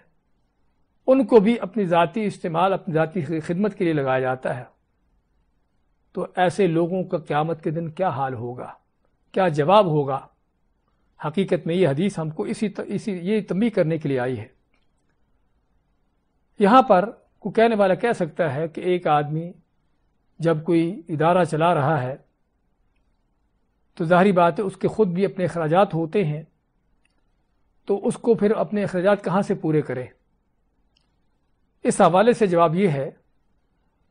ان کو بھی اپنی ذاتی استعمال، اپنی ذاتی خدمت کے لیے لگایا جاتا ہے۔ تو ایسے لوگوں کا قیامت کے دن کیا حال ہوگا، کیا جواب ہوگا؟ حقیقت میں یہ حدیث ہم کو یہ تنبیہ کرنے کے لیے آئی ہے۔ یہاں پر کوئی کہنے والا کہہ سکتا ہے کہ ایک آدمی جب کوئی ادارہ چلا رہا ہے تو ظاہری بات ہے اس کے خود بھی اپنے اخراجات ہوتے ہیں، تو اس کو پھر اپنے اخراجات کہاں سے پورے کرے؟ اس حوالے سے جواب یہ ہے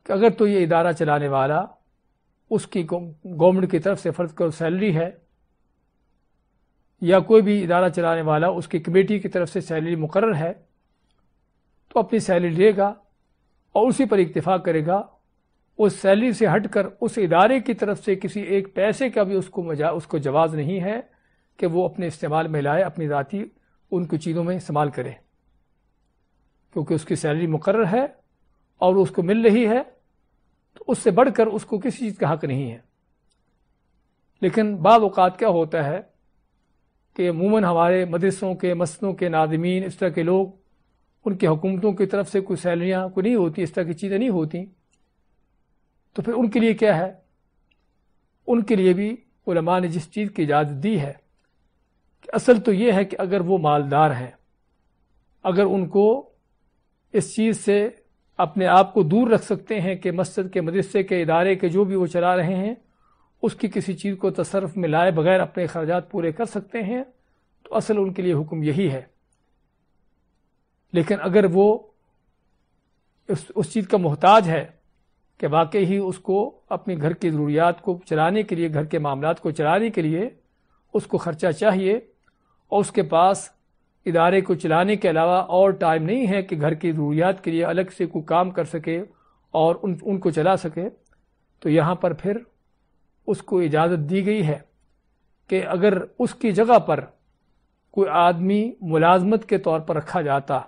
کہ اگر تو یہ ادارہ چلانے والا، اس کی گورنمنٹ کی طرف سے فرض کرو سیلری ہے، یا کوئی بھی ادارہ چلانے والا اس کی کمیٹی کی طرف سے سیلری مقرر ہے، تو اپنی سیلری لے گا اور اسی پر اکتفا کرے گا اس سیلری سے ہٹ کر اس ادارے کی طرف سے کسی ایک پیسے کا بھی اس کو جواز نہیں ہے کہ وہ اپنے استعمال میں لائے، اپنی ذاتی ان کی چیزوں میں استعمال کرے، کیونکہ اس کی سیلری مقرر ہے اور اس کو مل رہی ہے، تو اس سے بڑھ کر اس کو کسی چیز کا حق نہیں ہے۔ لیکن بعض اوقات کیا ہوتا ہے کہ عموماً ہمارے مدرسوں کے، مسجدوں کے ناظمین، اس طرح کے لوگ، ان کی حکومتوں کی طرف سے کوئی سیلریاں کوئی نہیں ہوتی، اس طرح کی چیزیں نہیں ہوتی، تو پھر ان کے لیے کیا ہے؟ ان کے لیے بھی علماء نے جس چیز کی اجازت دی ہے کہ اصل تو یہ ہے کہ اگر وہ مالدار ہیں، اگر ان کو اس چیز سے اپنے آپ کو دور رکھ سکتے ہیں کہ مسجد کے، مدرسے کے، ادارے کے جو بھی وہ چلا رہے ہیں اس کی کسی چیز کو تصرف میں لائے بغیر اپنے اخراجات پورے کر سکتے ہیں، تو اصل ان کے لیے حکم یہی ہے۔ لیکن اگر وہ اس چیز کا محتاج ہے کہ واقعی ہی اس کو اپنی گھر کی ضروریات کو چلانے کے لیے، گھر کے معاملات کو چلانے کے لیے اس کو خرچہ چاہیے، اور اس کے پاس ادارے کو چلانے کے علاوہ اور ٹائم نہیں ہے کہ گھر کی ضروریات کے لیے الگ سے کوئی کام کر سکے اور ان کو چلا سکے، تو یہاں پر پھر اس کو اجازت دی گئی ہے کہ اگر اس کی جگہ پر کوئی آدمی ملازمت کے طور پر رکھا جاتا،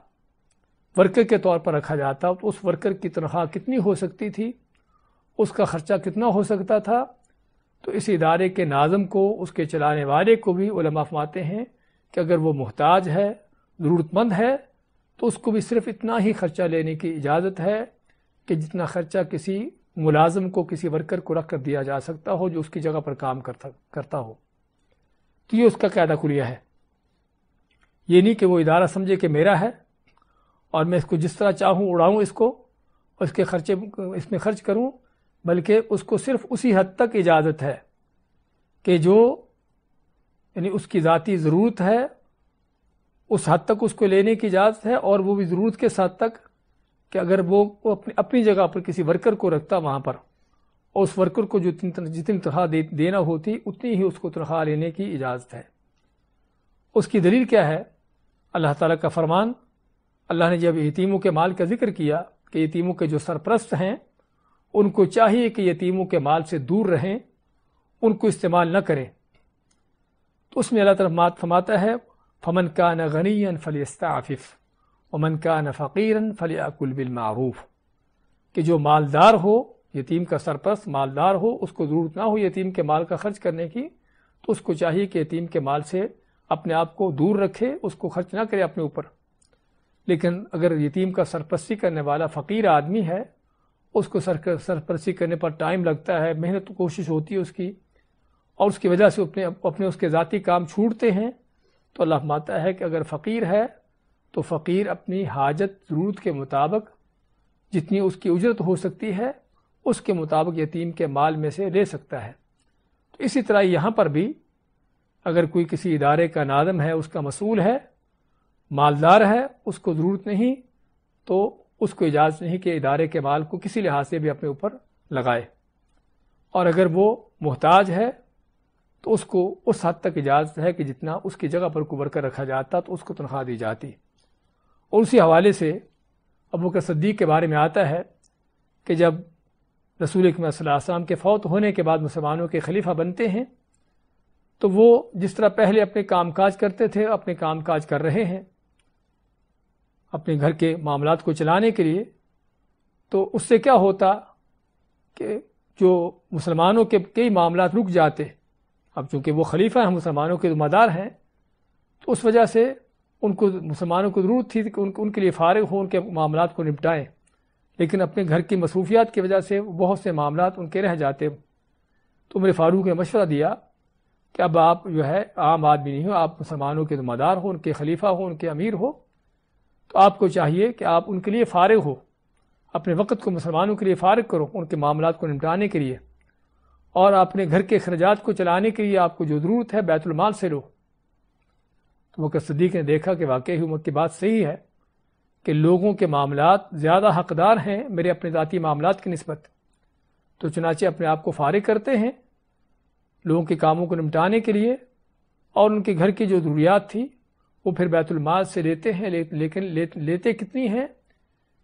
ورکر کے طور پر رکھا جاتا، تو اس ورکر کی تنخواہ کتنی ہو سکتی تھی، اس کا خرچہ کتنا ہو سکتا تھا، تو اس ادارے کے ناظم کو، اس کے چلانے والے کو بھی علماء فرماتے ہیں کہ اگر وہ محتاج ہے، ضرورت مند ہے، تو اس کو بھی صرف اتنا ہی خرچہ لینے کی اجازت ہے کہ جتنا خرچہ کسی ملازم کو، کسی ورکر کو رکھ کر دیا جا سکتا ہو جو اس کی جگہ پر کام کرتا ہو۔ تو یہ اس کا قاعدہ کلیہ ہے۔ یہ نہیں کہ وہ ادارہ سمجھے کہ میرا ہے اور میں اس کو جس طرح چاہوں اڑاؤں، اس کو، اس کے خرچے اس میں خرچ کروں، بلکہ اس کو صرف اسی حد تک اجازت ہے کہ جو یعنی اس کی ذاتی ضرورت ہے اس حد تک اس کو لینے کی اجازت ہے، اور وہ بھی ضرورت کے ساتھ تک کہ اگر وہ اپنی جگہ پر کسی ورکر کو رکھتا وہاں پر، اور اس ورکر کو جتنی تنخواہ دینا ہوتی اتنی ہی اس کو تنخواہ لینے کی اجازت ہے۔ اس کی دلیل کیا ہے؟ اللہ تعالیٰ کا فرمان۔ اللہ نے جب یتیموں کے مال کا ذکر کیا کہ یتیموں کے جو سرپرست ہیں ان کو چاہیے کہ یتیموں کے مال سے دور رہیں، ان کو استعمال نہ کریں، تو اس میں اللہ تعالیٰ فرماتا ہے فَمَنْ كَانَ غَنِيًّا فَلْيَسْتَعْفِفْ وَمَنْ كَانَ فَقِيرًا فَلْيَأْكُلْ بِالْمَعْرُوفِ، کہ جو مالدار ہو، یتیم کا سرپرست مالدار ہو، اس کو ضرورت نہ ہو یتیم کے مال کا خرچ کرنے کی، تو اس کو چاہیے کہ یتیم کے مال سے اپنے آپ کو دور رکھے، اس کو خرچ نہ کرے اپنے اوپر۔ لیکن اگر یتیم کا سرپرستی کرنے والا فقیر آدمی ہے، اس کو سرپرستی کرنے پر ٹائم لگتا ہے، محنت کوشش ہوتی ہے اس کی، اور اس کی وجہ سے اپنے اس کے ذاتی کام چھوٹتے ہیں، تو اللہ فرماتا ہے کہ اگر فقیر ہے تو فقیر اپنی حاجت ضرورت کے مطابق جتنی اس کی اجرت ہو سکتی ہے اس کے مطابق یتیم کے مال میں سے لے سکتا ہے۔ تو اسی طرح یہاں پر بھی اگر کوئی کسی ادارے کا ناظم ہے، اس کا مسئول ہے، مالدار ہے، اس کو ضرورت نہیں، تو اس کو اجازت نہیں کہ ادارے کے مال کو کسی لحاظ سے بھی اپنے اوپر لگائے، اور اگر وہ محتاج ہے تو اس کو اس حد تک اجازت ہے کہ جتنا اس کی جگہ پر کوئی ورکر رکھا جاتا تو اس کو تنخواہ دی جاتی۔ اور اسی حوالے سے ابوبکر صدیق کے بارے میں آتا ہے کہ جب رسول اکرم صلی اللہ علیہ وسلم کے فوت ہونے کے بعد مسلمانوں کے خلیفہ بنتے ہیں، تو وہ جس طرح پہلے اپنے کام کاج کرتے تھے، اپنے کام کاج کر رہے ہیں اپنے گھر کے معاملات کو چلانے کے لیے، تو اس سے کیا ہوتا کہ جو مسلمانوں کے کئی معاملات رک جاتے۔ اب چونکہ وہ خلیفہ ہیں، مسلمانوں کے ذمہ دار ہیں، تو اس وجہ سے ان کو مسلمانوں کو ضرورت تھی کہ ان کے لیے فارغ ہوں، ان کے معاملات کو نپٹائیں، لیکن اپنے گھر کی مصروفیات کی وجہ سے بہت سے معاملات ان کے رہ جاتے۔ تو عمر فاروق نے مشورہ دیا کہ اب آپ جو ہے عام آدمی نہیں ہو، آپ مسلمانوں کے ذمہ دار ہو، ان کے خلیفہ ہو، ان کے امیر ہو، تو آپ کو چاہیے کہ آپ ان کے لیے فارغ ہو، اپنے وقت کو مسلمانوں کے لیے فارغ کرو، ان کے معاملات کو نپٹانے کے لیے، اور اپنے گھر کے اخراجات کو چلانے کے لیے آپ کو جو ضرورت ہے بیت المال سے لو۔ تو ابوبکر صدیق نے دیکھا کہ واقعی عمر کی بات صحیح ہے کہ لوگوں کے معاملات زیادہ حقدار ہیں میرے اپنے ذاتی معاملات کی نسبت، تو چنانچہ اپنے آپ کو فارغ کرتے ہیں لوگوں کے کاموں کو نمٹانے کے لیے، اور ان کے گھر کی جو ضروریات تھی وہ پھر بیت المال سے لیتے ہیں، لیکن لیتے کتنی ہیں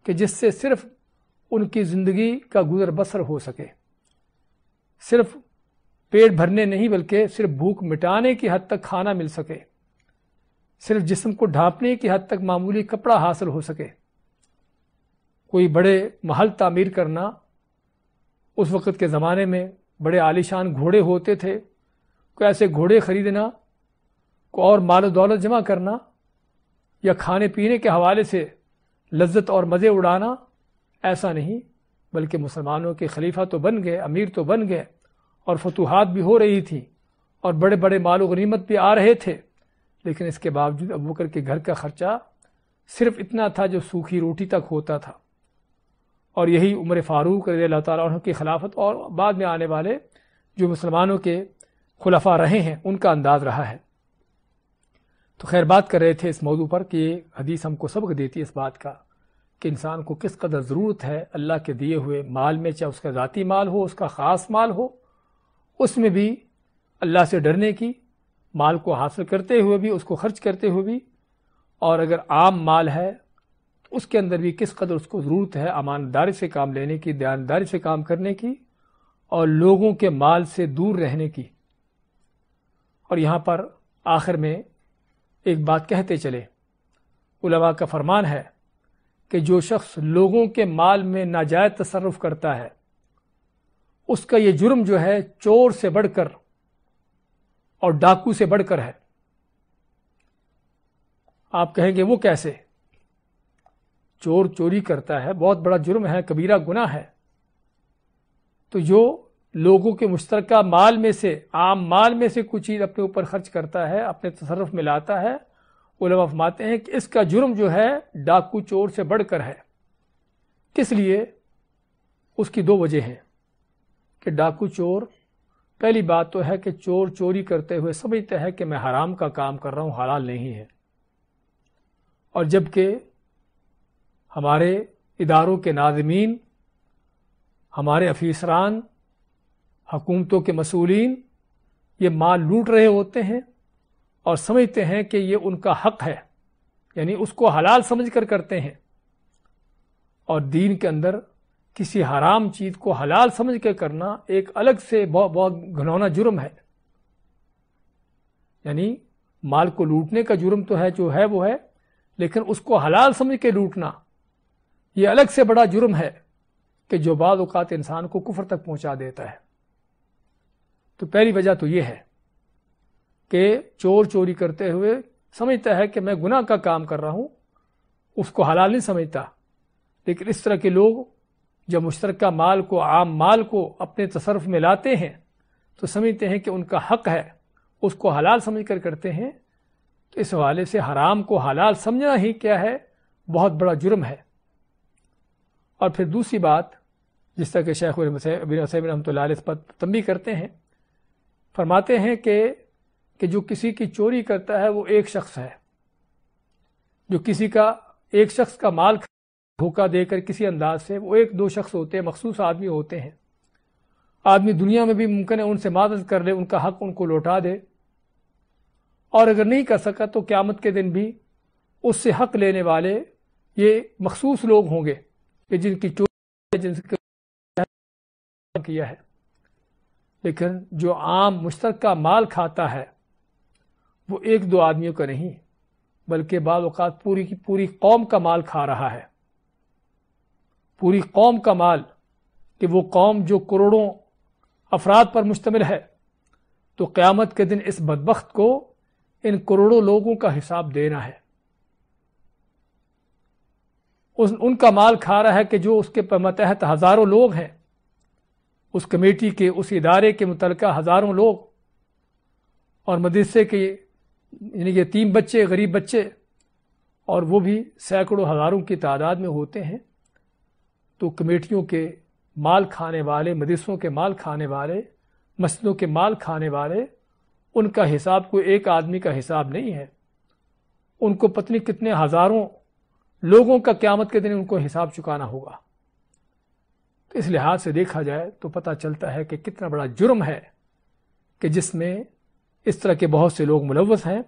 کہ جس سے صرف ان کی زندگی کا گزر بسر ہو سکے، صرف پیٹ بھرنے نہیں بلکہ صرف بھوک مٹانے کی حد تک کھانا مل سکے، صرف جسم کو ڈھانپنے کی حد تک معمولی کپڑا حاصل ہو سکے۔ کوئی بڑے محل تعمیر کرنا، اس وقت کے زمانے میں بڑے عالیشان گھوڑے ہوتے تھے، کوئی ایسے گھوڑے خریدنا، کوئی اور مال و دولت جمع کرنا، یا کھانے پینے کے حوالے سے لذت اور مزے اڑانا، ایسا نہیں، بلکہ مسلمانوں کے خلیفہ تو بن گئے، امیر تو بن گئے، اور فتوحات بھی ہو رہی تھی اور بڑے بڑے مال و غنیمت بھی آ رہے تھے، لیکن اس کے باوجود ابوبکر کے گھر کا خرچہ صرف اتنا تھا جو سوکھی روٹی تک ہوتا تھا۔ اور یہی عمر فاروق رضی اللہ تعالیٰ عنہ کی خلافت اور بعد میں آنے والے جو مسلمانوں کے خلفاء رہے ہیں ان کا انداز رہا ہے۔ تو خیر بات کر رہے تھے اس موضوع پر کہ یہ حدیث ہم کو سبق دیتی ہے اس بات کا کہ انسان کو کس قدر ضرورت ہے اللہ کے دیے ہوئے مال میں، چاہے اس کا ذاتی مال ہو، اس کا خاص مال ہو، اس میں بھی اللہ سے ڈرنے کی، مال کو حاصل کرتے ہوئے بھی، اس کو خرچ کرتے ہوئے بھی، اور اگر عام مال ہے تو اس کے اندر بھی کس قدر اس کو ضرورت ہے امانتداری سے کام لینے کی، دیانتداری سے کام کرنے کی، اور لوگوں کے مال سے دور رہنے کی۔ اور یہاں پر آخر میں ایک بات کہتے چلے، علماء کا فرمان ہے کہ جو شخص لوگوں کے مال میں ناجائز تصرف کرتا ہے اس کا یہ جرم جو ہے چور سے بڑھ کر اور ڈاکو سے بڑھ کر ہے۔ آپ کہیں گے وہ کیسے؟ چور چوری کرتا ہے، بہت بڑا جرم ہے، کبیرہ گناہ ہے، تو جو لوگوں کے مشترکہ مال میں سے، عام مال میں سے کچھ چیز اپنے اوپر خرچ کرتا ہے، اپنے تصرف میں لاتا ہے، علماء فرماتے ہیں کہ اس کا جرم جو ہے ڈاکو چور سے بڑھ کر ہے۔ کس لیے؟ اس کی دو وجہ ہیں کہ ڈاکو چور، پہلی بات تو ہے کہ چور چوری کرتے ہوئے سمجھتا ہے کہ میں حرام کا کام کر رہا ہوں، حلال نہیں ہے، اور جبکہ ہمارے اداروں کے ناظمین، ہمارے افیسران، حکومتوں کے مسئولین یہ مال لوٹ رہے ہوتے ہیں اور سمجھتے ہیں کہ یہ ان کا حق ہے، یعنی اس کو حلال سمجھ کر کرتے ہیں، اور دین کے اندر کسی حرام چیز کو حلال سمجھ کے کرنا ایک الگ سے بہت گھنونا جرم ہے۔ یعنی مال کو لوٹنے کا جرم تو ہے جو ہے وہ ہے، لیکن اس کو حلال سمجھ کے لوٹنا یہ الگ سے بڑا جرم ہے کہ جو بعض اوقات انسان کو کفر تک پہنچا دیتا ہے۔ تو پہلی وجہ تو یہ ہے کہ چور چوری کرتے ہوئے سمجھتا ہے کہ میں گناہ کا کام کر رہا ہوں، اس کو حلال نہیں سمجھتا۔ لیکن اس طرح کے لوگ جب مشترکہ مال کو، عام مال کو اپنے تصرف میں لاتے ہیں تو سمجھتے ہیں کہ ان کا حق ہے، اس کو حلال سمجھ کر کرتے ہیں، تو اس حوالے سے حرام کو حلال سمجھنا ہی کیا ہے، بہت بڑا جرم ہے۔ اور پھر دوسری بات، جس طرح کہ شیخ ابن عثیمین رحمۃ اللہ علیہ اس پر تنبیہ کرتے ہیں، فرماتے ہیں کہ جو کسی کی چوری کرتا ہے وہ ایک شخص ہے، جو کسی کا ایک شخص کا مال دھوکہ دے کر کسی انداز سے، وہ ایک دو شخص ہوتے ہیں، مخصوص آدمی ہوتے ہیں۔ آدمی دنیا میں بھی ممکن ہے ان سے معاذ کر لے، ان کا حق ان کو لوٹا دے، اور اگر نہیں کر سکا تو قیامت کے دن بھی اس سے حق لینے والے یہ مخصوص لوگ ہوں گے کہ جن کی چوری جن سے کیا ہے۔ لیکن جو عام مشترکہ مال کھاتا ہے وہ ایک دو آدمیوں کا نہیں، بلکہ بعض اوقات پوری کی پوری قوم کا مال کھا رہا ہے، پوری قوم کا مال، کہ وہ قوم جو کروڑوں افراد پر مشتمل ہے، تو قیامت کے دن اس بدبخت کو ان کروڑوں لوگوں کا حساب دینا ہے۔ ان کا مال کھا رہا ہے کہ جو اس کے ماتحت ہزاروں لوگ ہیں، اس کمیٹی کے، اس ادارے کے متعلقہ ہزاروں لوگ، اور مدرسے کے یعنی کہ 3 بچے، غریب بچے، اور وہ بھی سینکڑوں ہزاروں کی تعداد میں ہوتے ہیں، تو کمیٹیوں کے مال کھانے والے، مدرسوں کے مال کھانے والے، مسجدوں کے مال کھانے والے، ان کا حساب کوئی ایک آدمی کا حساب نہیں ہے، ان کو پتہ کتنے ہزاروں لوگوں کا قیامت کے دن ان کو حساب چکانا ہوگا۔ تو اس لحاظ سے دیکھا جائے تو پتہ چلتا ہے کہ کتنا بڑا جرم ہے کہ جس میں اس طرح کے بہت سے لوگ ملوث ہیں،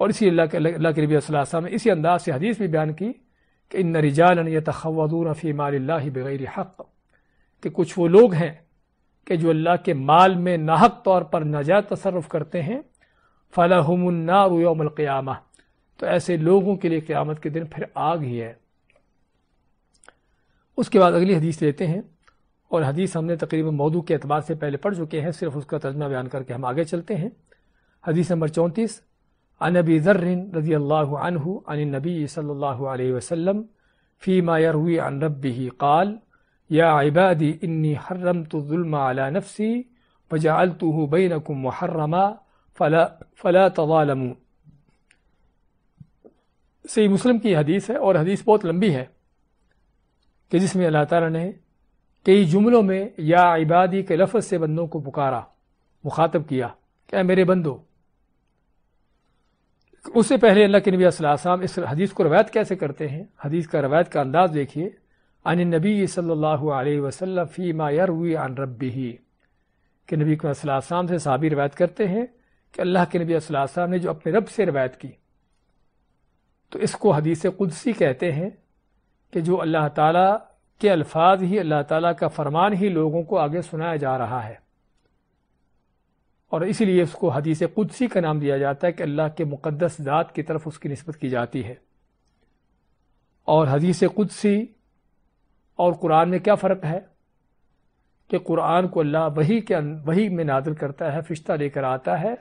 اور اسی اللہ کے نبی صلی اللہ علیہ وسلم نے اسی انداز سے حدیث بھی بیان کی کہ ان رجالا یتخوضون فی مال اللہ بغیر حق، کہ کچھ وہ لوگ ہیں کہ جو اللہ کے مال میں ناحق طور پر ناجائز تصرف کرتے ہیں، فلہم النار یوم القیامہ، تو ایسے لوگوں کے لیے قیامت کے دن پھر آگ ہی ہے۔ اس کے بعد اگلی حدیث لیتے ہیں، اور حدیث ہم نے تقریباً موضوع کے اعتبار سے پہلے پڑھ چکے ہیں، صرف اس کا ترجمہ بیان کر کے ہم آگے چلتے ہیں۔ حدیث نمبر 34، عن ابی ذر رضی اللہ عنہ عن النبی صلی اللہ علیہ وسلم فیما یروی عن ربہ قال یا عبادی انی حرمت الظلم علی نفسی وجعلتہ بینکم محرما فلا تظالموا۔ صحیح مسلم کی حدیث ہے، اور حدیث بہت لمبی ہے، کہ جس میں اللہ تعالیٰ نے کئی جملوں میں یا عبادی کے لفظ سے بندوں کو پکارا، مخاطب کیا کہ اے میرے بندو۔ اس سے پہلے اللہ کے نبی صلی اللہ علیہ وسلم اس حدیث کو روایت کیسے کرتے ہیں؟ حدیث کا روایت کا انداز دیکھیے، عن النبی صلی اللہ علیہ وسلم فیما یروی عن ربہ، کہ نبی صلی اللہ علیہ وسلم سے صحابی روایت کرتے ہیں کہ اللہ کے نبی صلی اللہ علیہ وسلم نے جو اپنے رب سے روایت کی، تو اس کو حدیث قدسی کہتے ہیں، کہ جو اللہ تعالیٰ کے الفاظ ہی، اللہ تعالیٰ کا فرمان ہی لوگوں کو آگے سنایا جا رہا ہے، اور اسی لیے اس کو حدیث قدسی کا نام دیا جاتا ہے، کہ اللہ کے مقدس ذات کی طرف اس کی نسبت کی جاتی ہے۔ اور حدیث قدسی اور قرآن میں کیا فرق ہے؟ کہ قرآن کو اللہ وحی میں نازل کرتا ہے، فرشتہ لے کر آتا ہے،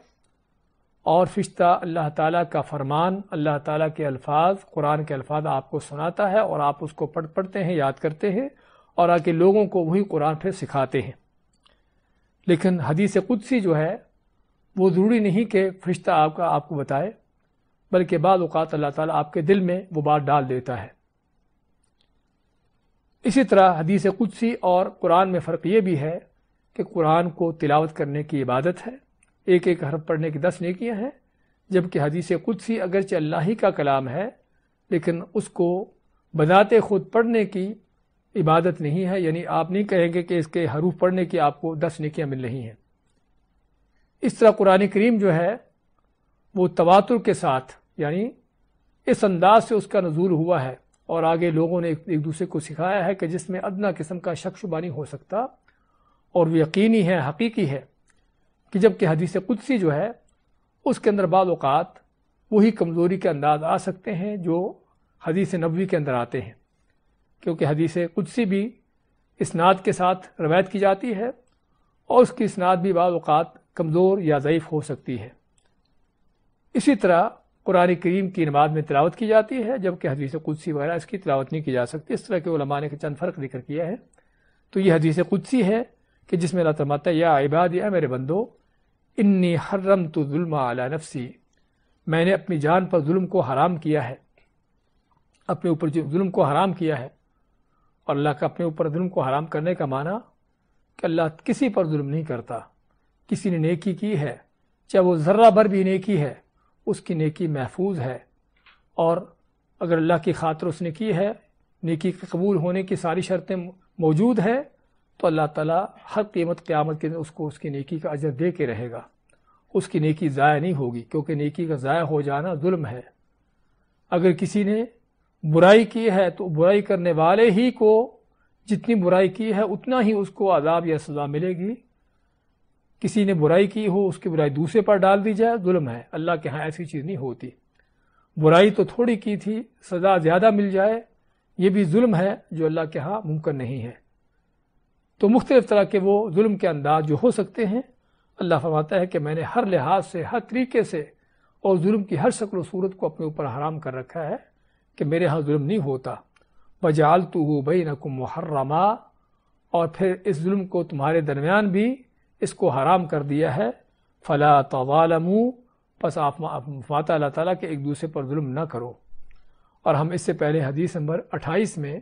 اور فرشتہ اللہ تعالیٰ کا فرمان، اللہ تعالیٰ کے الفاظ، قرآن کے الفاظ آپ کو سناتا ہے، اور آپ اس کو پڑھتے ہیں، یاد کرتے ہیں، اور آگے لوگوں کو وہی قرآن پھر سکھاتے ہیں۔ لیکن حدیث قدسی جو ہے وہ ضروری نہیں کہ فرشتہ آپ کو بتائے، بلکہ بعض اوقات اللہ تعالیٰ آپ کے دل میں وہ بات ڈال دیتا ہے۔ اسی طرح حدیث قدسی اور قرآن میں فرق یہ بھی ہے کہ قرآن کو تلاوت کرنے کی عبادت ہے، ایک ایک حرف پڑھنے کی 10 نیکیاں ہیں، جبکہ حدیث قدسی اگرچہ اللہ ہی کا کلام ہے، لیکن اس کو بذات خود پڑھنے کی عبادت نہیں ہے، یعنی آپ نہیں کہیں گے کہ اس کے حروف پڑھنے کی آپ کو 10 نیکیاں مل رہی ہیں۔ اس طرح قرآن کریم جو ہے وہ تواتر کے ساتھ، یعنی اس انداز سے اس کا نزول ہوا ہے، اور آگے لوگوں نے ایک دوسرے کو سکھایا ہے کہ جس میں ادنا قسم کا شک شبہ نہیں ہو سکتا، اور وہ یقینی ہے، حقیقی ہے، کہ جبکہ حدیث قدسی جو ہے اس کے اندر بعض اوقات وہی کمزوری کے انداز آ سکتے ہیں جو حدیث نبوی کے اندر آتے ہیں، کیونکہ حدیث قدسی بھی اسناد کے ساتھ روایت کی جاتی ہے، اور اس کی اسناد بھی بعض اوقات کمزور یا ضعیف ہو سکتی ہے۔ اسی طرح قرآن کریم کی نماز میں تلاوت کی جاتی ہے، جبکہ حدیث قدسی وغیرہ اس کی تلاوت نہیں کی جا سکتی۔ اس طرح کے علماء نے چند فرق ذکر کیا ہے۔ تو یہ حدیث قدسی ہے کہ جس میں اللہ فرماتا ہے یا عبادی، اے میرے بندو، انی حرمت الظلم علی نفسی، میں نے اپنی جان پر ظلم کو حرام کیا ہے، اپنے اوپر ظلم کو حرام کیا ہے۔ اور اللہ کا اپنے اوپر ظلم کو حرام کرنے کا معنی کہ اللہ کسی پر ظلم نہیں کرتا۔ کسی نے نیکی کی ہے، چاہے وہ ذرہ بھر بھی نیکی ہے، اس کی نیکی محفوظ ہے، اور اگر اللہ کی خاطر اس نے کی ہے، نیکی کے قبول ہونے کی ساری شرطیں موجود ہے، تو اللہ تعالیٰ ہر قیامت کے دن اس کو اس کی نیکی کا اجر دے کے رہے گا، اس کی نیکی ضائع نہیں ہوگی، کیونکہ نیکی کا ضائع ہو جانا ظلم ہے۔ اگر کسی نے برائی کی ہے تو برائی کرنے والے ہی کو جتنی برائی کی ہے اتنا ہی اس کو عذاب یا سزا ملے گی۔ کسی نے برائی کی ہو، اس کی برائی دوسرے پر ڈال دی جائے، ظلم ہے۔ اللہ کے ہاں ایسی چیز نہیں ہوتی۔ برائی تو تھوڑی کی تھی، سزا زیادہ مل جائے، یہ بھی ظلم ہے جو اللہ کے ہاں ممکن نہیں ہے۔ تو مختلف طرح کے وہ ظلم کے انداز جو ہو سکتے ہیں، اللہ فرماتا ہے کہ میں نے ہر لحاظ سے، ہر طریقے سے، اور ظلم کی ہر شکل و صورت کو اپنے اوپر حرام کر رکھا ہے کہ میرے ہاں ظلم نہیں ہوتا۔ وَجَعَلْتُهُ بَيْنَكُمْ مُحَرَّمًا، اور پھر اس ظلم کو تمہارے درمیان بھی اس کو حرام کر دیا ہے۔ فَلَا تَظَالَمُوا، پس آپ فرماتا اللہ تعالیٰ کہ ایک دوسرے پر ظلم نہ کرو۔ اور ہم اس سے پہلے حدیث نمبر 28 میں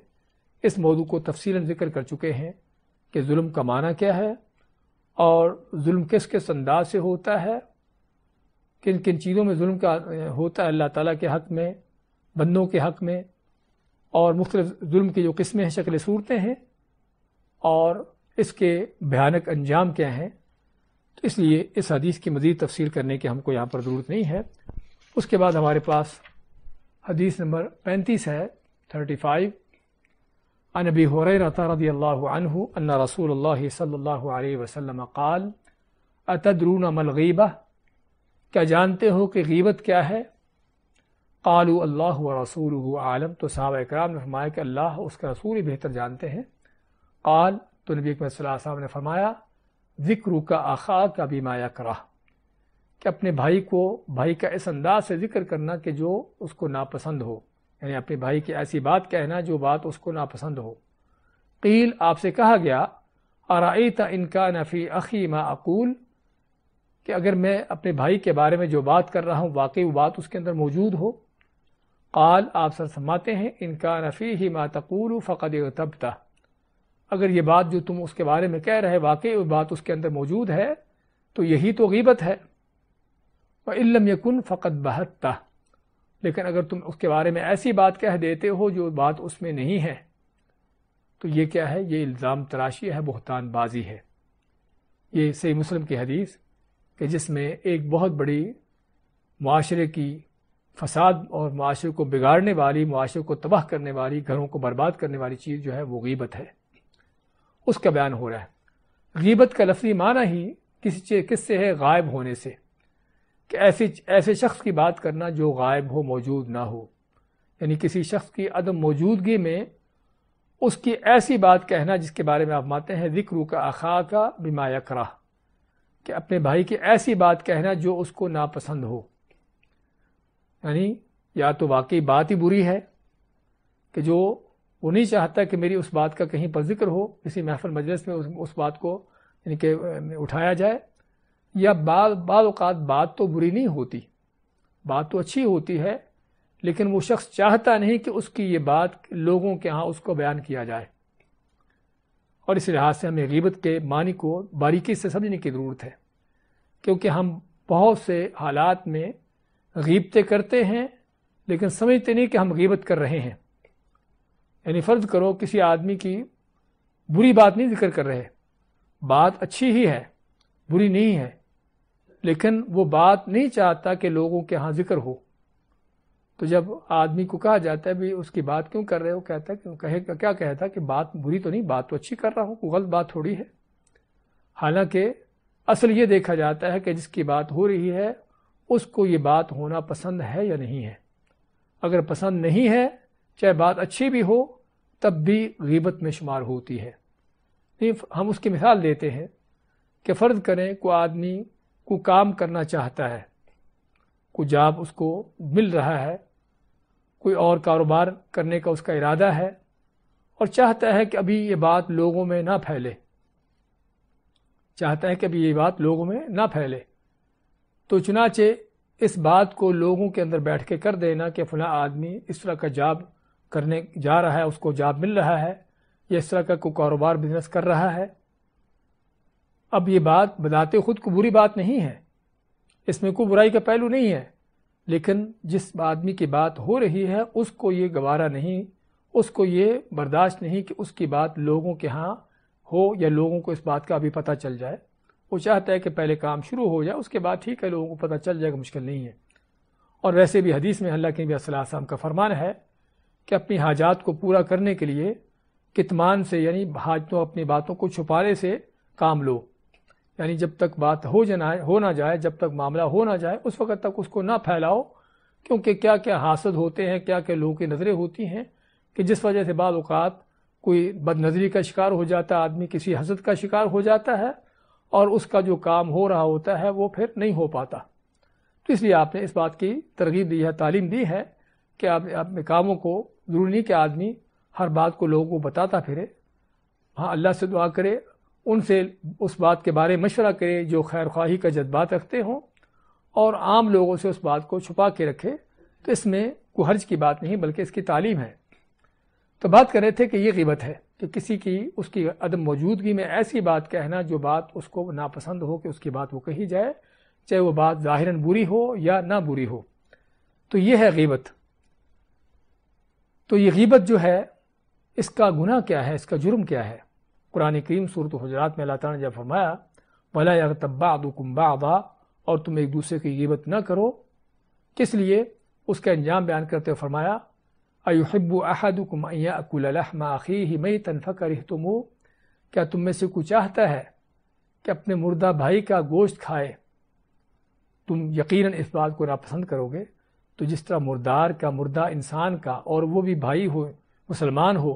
اس موضوع کو تفصیلاً ذکر کر چکے ہیں کہ ظلم کا معنی کیا ہے، اور ظلم کس کس انداز سے ہوتا ہے، کن کن چیزوں میں ظلم کا ہوتا ہے اللہ تعالیٰ کے حق میں، بندوں کے حق میں، اور مختلف ظلم کی جو قسمیں ہیں، شکل صورتیں ہیں، اور اس کے بھیانک انجام کیا ہیں۔ تو اس لیے اس حدیث کی مزید تفسیر کرنے کی ہم کو یہاں پر ضرورت نہیں ہے۔ اس کے بعد ہمارے پاس حدیث نمبر 35 ہے، 35 عن ابی ہریرہ رضی اللہ عنہ ان رسول اللہ صلی اللہ علیہ وسلم قال اتدرون ما الغیبہ، کیا جانتے ہو کہ غیبت کیا ہے؟ قالوا اللہ ورسولہ عالم، تو صحابہ اکرام نے فرمایا کہ اللہ اس کا رسول ہی بہتر جانتے ہیں۔ قال، تو نبی اکرم صلی اللہ علیہ وسلم نے فرمایا ذکرک اخاک بما یکرہ، کہ اپنے بھائی کا اس انداز سے ذکر کرنا کہ جو اس کو ناپسند ہو، یعنی اپنے بھائی کی ایسی بات کہنا جو بات اس کو ناپسند ہو۔ قیل، آپ سے کہا گیا ارأیت ان کان فی اخی ما اقول، کہ اگر میں اپنے بھائی کے بارے میں جو بات کر رہا ہوں واقعی وہ بات اس کے اندر موجود ہو۔ قال، آپ سر فرماتے ہیں ان کان فیہ ما تقول فقد اغتبتہ، اگر یہ بات جو تم اس کے بارے میں کہہ رہے واقعی وہ بات اس کے اندر موجود ہے تو یہی تو غیبت ہے۔ وَإِن لَّمْ يَكُن فَقَدْ بَهَتَّهْ، لیکن اگر تم اس کے بارے میں ایسی بات کہہ دیتے ہو جو بات اس میں نہیں ہے تو یہ کیا ہے؟ یہ الزام تراشی ہے، بہتان بازی ہے۔ یہ صحیح مسلم کی حدیث کہ جس میں ایک بہت بڑی معاشرے کی فساد اور معاشرے کو بگاڑنے والی، معاشرے کو تباہ کرنے والی، گھروں کو برباد کرنے والی چیز جو ہے وہ غیبت ہے، اس کا بیان ہو رہا ہے۔ غیبت کا لفظی معنی ہی کس سے ہے؟ غائب ہونے سے، کہ ایسے شخص کی بات کرنا جو غائب ہو، موجود نہ ہو، یعنی کسی شخص کی عدم موجودگی میں اس کی ایسی بات کہنا جس کے بارے میں آپ مانتے ہیں ذکرک اخاک بما یکرہ، کہ اپنے بھائی کی ایسی بات کہنا جو اس کو ناپسند ہو، یعنی یا تو واقعی بات ہی بری ہے کہ جو وہ نہیں چاہتا کہ میری اس بات کا کہیں پر ذکر ہو، کسی محفل مجلس میں اس بات کو یعنی کہ اٹھایا جائے، یا بعض اوقات بات تو بری نہیں ہوتی، بات تو اچھی ہوتی ہے، لیکن وہ شخص چاہتا نہیں کہ اس کی یہ بات لوگوں کے ہاں اس کو بیان کیا جائے۔ اور اس لحاظ سے ہمیں غیبت کے معنی کو باریکی سے سمجھنے کی ضرورت ہے، کیونکہ ہم بہت سے حالات میں غیبتیں کرتے ہیں لیکن سمجھتے نہیں کہ ہم غیبت کر رہے ہیں۔ یعنی فرض کرو کسی آدمی کی بری بات نہیں ذکر کر رہے، بات اچھی ہی ہے، بری نہیں ہے، لیکن وہ بات نہیں چاہتا کہ لوگوں کے ہاں ذکر ہو، تو جب آدمی کو کہا جاتا ہے بھی اس کی بات کیوں کر رہے ہو، کہتا ہے کہ کیا کہتا کہ بات بری تو نہیں، بات تو اچھی کر رہا ہوں، کوئی غلط بات تھوڑی ہے۔ حالانکہ اصل یہ دیکھا جاتا ہے کہ جس کی بات ہو رہی ہے اس کو یہ بات ہونا پسند ہے یا نہیں ہے۔ اگر پسند نہیں ہے، چاہے بات اچھی بھی ہو، تب بھی غیبت میں شمار ہوتی ہے۔ ہم اس کی مثال دیتے ہیں کہ فرض کریں کوئی آدمی کو کام کرنا چاہتا ہے، کوئی جاب اس کو مل رہا ہے، کوئی اور کاروبار کرنے کا اس کا ارادہ ہے، اور چاہتا ہے کہ ابھی یہ بات لوگوں میں نہ پھیلے، تو چنانچہ اس بات کو لوگوں کے اندر بیٹھ کے کر دینا کہ فلاں آدمی اس طرح کا جاب کرنے جا رہا ہے، اس کو جاب مل رہا ہے، یا اس طرح کا کوئی کاروبار بزنس کر رہا ہے۔ اب یہ بات بذات خود کو بری بات نہیں ہے، اس میں کوئی برائی کا پہلو نہیں ہے، لیکن جس آدمی کی بات ہو رہی ہے اس کو یہ گوارا نہیں، اس کو یہ برداشت نہیں کہ اس کی بات لوگوں کے ہاں ہو یا لوگوں کو اس بات کا بھی پتہ چل جائے۔ وہ چاہتا ہے کہ پہلے کام شروع ہو جائے، اس کے بعد ٹھیک ہے لوگوں کو پتہ چل جائے گا، مشکل نہیں ہے۔ اور ویسے بھی حدیث میں اللہ کے نبی صلی اللہ علیہ وسلم کا فرمان ہے کہ اپنی حاجات کو پورا کرنے کے لیے کتمان سے، یعنی حاجتوں اپنی باتوں کو چھپانے سے کام لو، یعنی جب تک بات ہو نہ جائے، جب تک معاملہ ہو نہ جائے اس وقت تک اس کو نہ پھیلاؤ، کیونکہ کیا کیا حاسد ہوتے ہیں، کیا کیا لوگوں کی نظریں ہوتی ہیں کہ جس وجہ سے بعض اوقات کوئی بد نظری کا شکار ہو جاتا ہے، آدمی کسی حسد کا شکار ہو جاتا ہے، اور اس کا جو کام ہو رہا ہوتا ہے وہ پھر نہیں ہو پاتا۔ تو اس لیے آپ نے اس بات کی ترغیب دی ہے، تعلیم دی ہے کہ آپ اپنے کاموں کو ضروری نہیں کہ آدمی ہر بات کو لوگوں کو بتاتا پھرے، ہاں اللہ سے دعا کرے، ان سے اس بات کے بارے میں مشورہ کرے جو خیر خواہی کا جذبات رکھتے ہوں، اور عام لوگوں سے اس بات کو چھپا کے رکھے، تو اس میں کوئی حرج کی بات نہیں بلکہ اس کی تعلیم ہے۔ تو بات کر رہے تھے کہ یہ غیبت ہے کہ کسی کی اس کی عدم موجودگی میں ایسی بات کہنا جو بات اس کو ناپسند ہو کہ اس کی بات وہ کہی جائے، چاہے وہ بات ظاہراً بری ہو یا نہ بری ہو، تو یہ ہے غیبت۔ تو یہ غیبت جو ہے اس کا گناہ کیا ہے، اس کا جرم کیا ہے؟ قرآن کریم سورۃ حجرات میں اللہ تعالیٰ نے جب فرمایا وَلَا يَغْتَبْ بَعْضُكُمْ بَعْضًا، اور تم ایک دوسرے کی غیبت نہ کرو، کس لیے؟ اس کا انجام بیان کرتے ہوئے فرمایا ایحب احدکم ان یأکل لحم اخیہ میتا فکرہتموہ، کیا تم میں سے کوئی چاہتا ہے کہ اپنے مردہ بھائی کا گوشت کھائے؟ تم یقیناً اس بات کو ناپسند کرو گے۔ تو جس طرح مردار کا، مردہ انسان کا، اور وہ بھی بھائی ہو، مسلمان ہو،